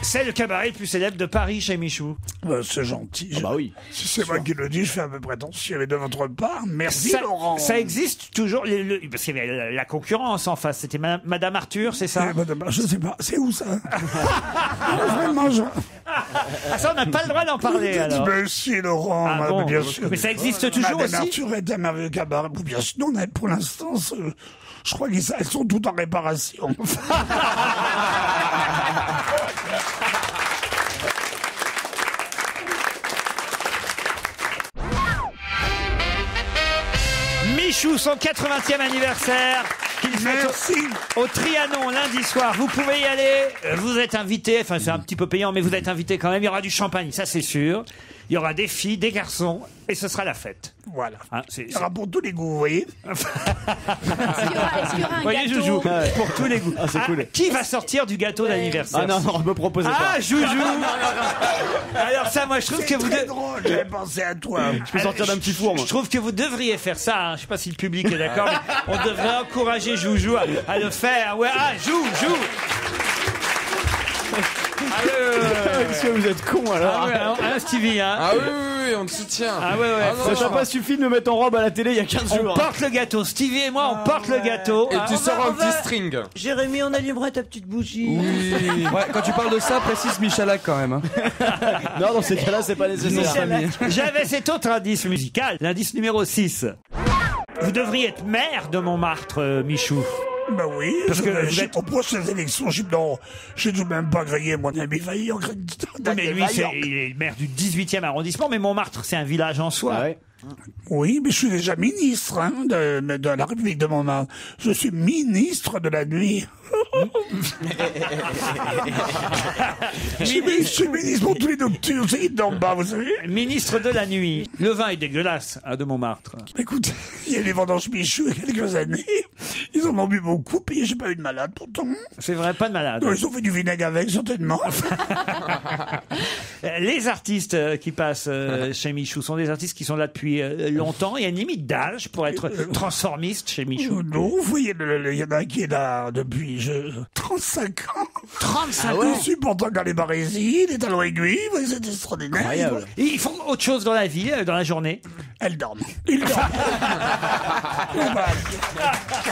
C'est le cabaret le plus célèbre de Paris chez Michou. C'est gentil. Ah bah oui. Si c'est moi qui le dis, je fais un peu prétentieux. Et de votre part, merci Laurent. Ça existe toujours, parce qu'il y avait la concurrence en face. C'était Madame Arthur, c'est ça? Je sais pas. C'est où ça? Vraiment, Ah, ça, on n'a pas le droit d'en parler, alors. Merci Laurent, Ah bon, bien sûr. mais ça existe toujours Madame aussi? Arthur est un merveilleux cabaret. Bien sûr, non, pour l'instant, je crois qu'elles sont toutes en réparation. Michou, son 80e anniversaire. Qu'il fête au Trianon lundi soir. Vous pouvez y aller. Vous êtes invité. Enfin, c'est un petit peu payant, mais vous êtes invité quand même. Il y aura du champagne, ça c'est sûr. Il y aura des filles, des garçons, et ce sera la fête. Voilà. Hein, il y aura pour tous les goûts, vous voyez. Est-ce qu'il y aura un voyez, gâteau? Joujou, pour tous les goûts. Ah, c'est cool. Qui va sortir du gâteau d'anniversaire? Ah non, on me proposait pas. Ah, Joujou. Alors ça, moi, je trouve que vous... C'est drôle, j'avais pensé à toi. Je peux sortir d'un petit four, moi. Je trouve que vous devriez faire ça. Hein. Je sais pas si le public est d'accord, mais on devrait encourager Joujou à le faire. Ouais, ah, Joujou. Monsieur, vous êtes con alors. Ah ouais, hein, Stevie, hein. Ah oui, on te soutient. Ah ouais. Ça t'a pas suffi de me mettre en robe à la télé il y a 15 jours. On porte le gâteau. Stevie et moi, on porte le gâteau. Et tu sors un petit string. Jérémy, on allumerait ta petite bougie. Oui. Ouais, quand tu parles de ça, précise Michalak quand même. Hein. Non, dans ces cas-là, c'est pas nécessaire. J'avais cet autre indice musical, l'indice numéro 6. Vous devriez être maire de Montmartre, Michou. Bah oui, parce que aux prochaines élections, j'ai tout de même pas grillé mon ami Vaillant. Mais lui, il est maire du 18e arrondissement, mais Montmartre, c'est un village en soi. Ah ouais. Oui, mais je suis déjà ministre de la République de Montmartre. Je suis ministre de la nuit. Je suis ministre pour tous les nocturnes, c'est d'en bas, vous savez. Ministre de la nuit. Le vin est dégueulasse de Montmartre. Écoute, il y a les vendanges Michou il y a quelques années. Ils en ont bu beaucoup, puis j'ai pas eu de malade pourtant. C'est vrai, pas de malade. Non, ils ont fait du vinaigre avec, certainement. Les artistes qui passent chez Michou sont des artistes qui sont là depuis longtemps. Il y a une limite d'âge pour être transformiste chez Michou. Non, vous voyez, il y en a un qui est là depuis 35 ans. 35 ans. Je suis pourtant dans les barésies, les talons aiguilles, c'est extraordinaire. Incroyable. Et ils font autre chose dans la vie, dans la journée? Elles dorment. Ils dorment.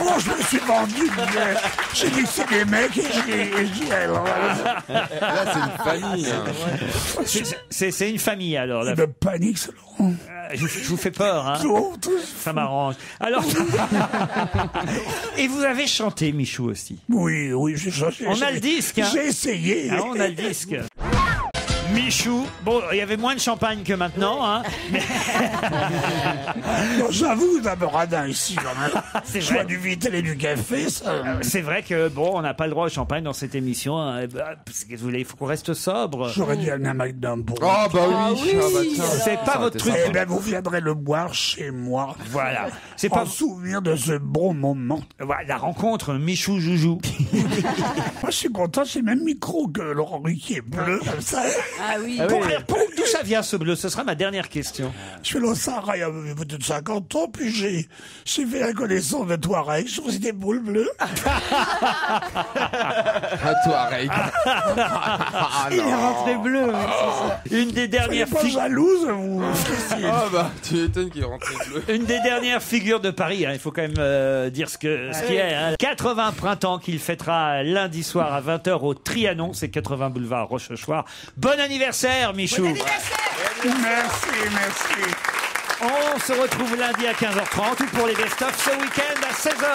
Oh, je me suis vendu. J'ai dit que c'est des mecs et j'ai Là, c'est une famille. Hein. C'est une famille, alors. Je me panique, c'est Laurent. Je vous fais peur, hein. Ça m'arrange. Alors, et vous avez chanté, Michou, aussi. Oui, j'ai chanté. On a le disque, hein. J'ai essayé. Ah, on a le disque. Michou, bon, il y avait moins de champagne que maintenant, hein. Mais... Non, j'avoue, d'un radin ici, quand même. C'est je vrai. vois du Vitel et du café, ça. C'est vrai que, bon, on n'a pas le droit au champagne dans cette émission. Hein. Parce que vous voulez, il faut qu'on reste sobre. J'aurais dû amener un Magnum pour. Oh, bah oui. Ah, bah, tiens. C'est pas votre truc. Eh ben, vous viendrez le boire chez moi. Voilà. C'est En pas souvenir de ce bon moment. Voilà, la rencontre Michou-Joujou. Moi, je suis content, j'ai le même micro que Laurent Ruquier, bleu, comme ça. Ah oui. D'où ça vient ce bleu? Ce sera ma dernière question. Je suis dans le Sahara il y a peut-être 50 ans, puis j'ai fait la connaissance de Touareg, je trouve que c'était beau le bleu. Un Touareg. Il est rentré bleu. oui, c'est ça. Une des dernières Soyez pas jalouse, vous. Ah bah, tu étonnes qu'il est rentré bleu. Une des dernières figures de Paris, hein, il faut quand même dire ce qui est. Hein. 80 printemps qu'il fêtera lundi soir à 20h au Trianon, c'est 80 boulevard Rochechouart. Bon anniversaire, Michou. Merci. On se retrouve lundi à 15h30 ou pour les best-of ce week-end à 16h.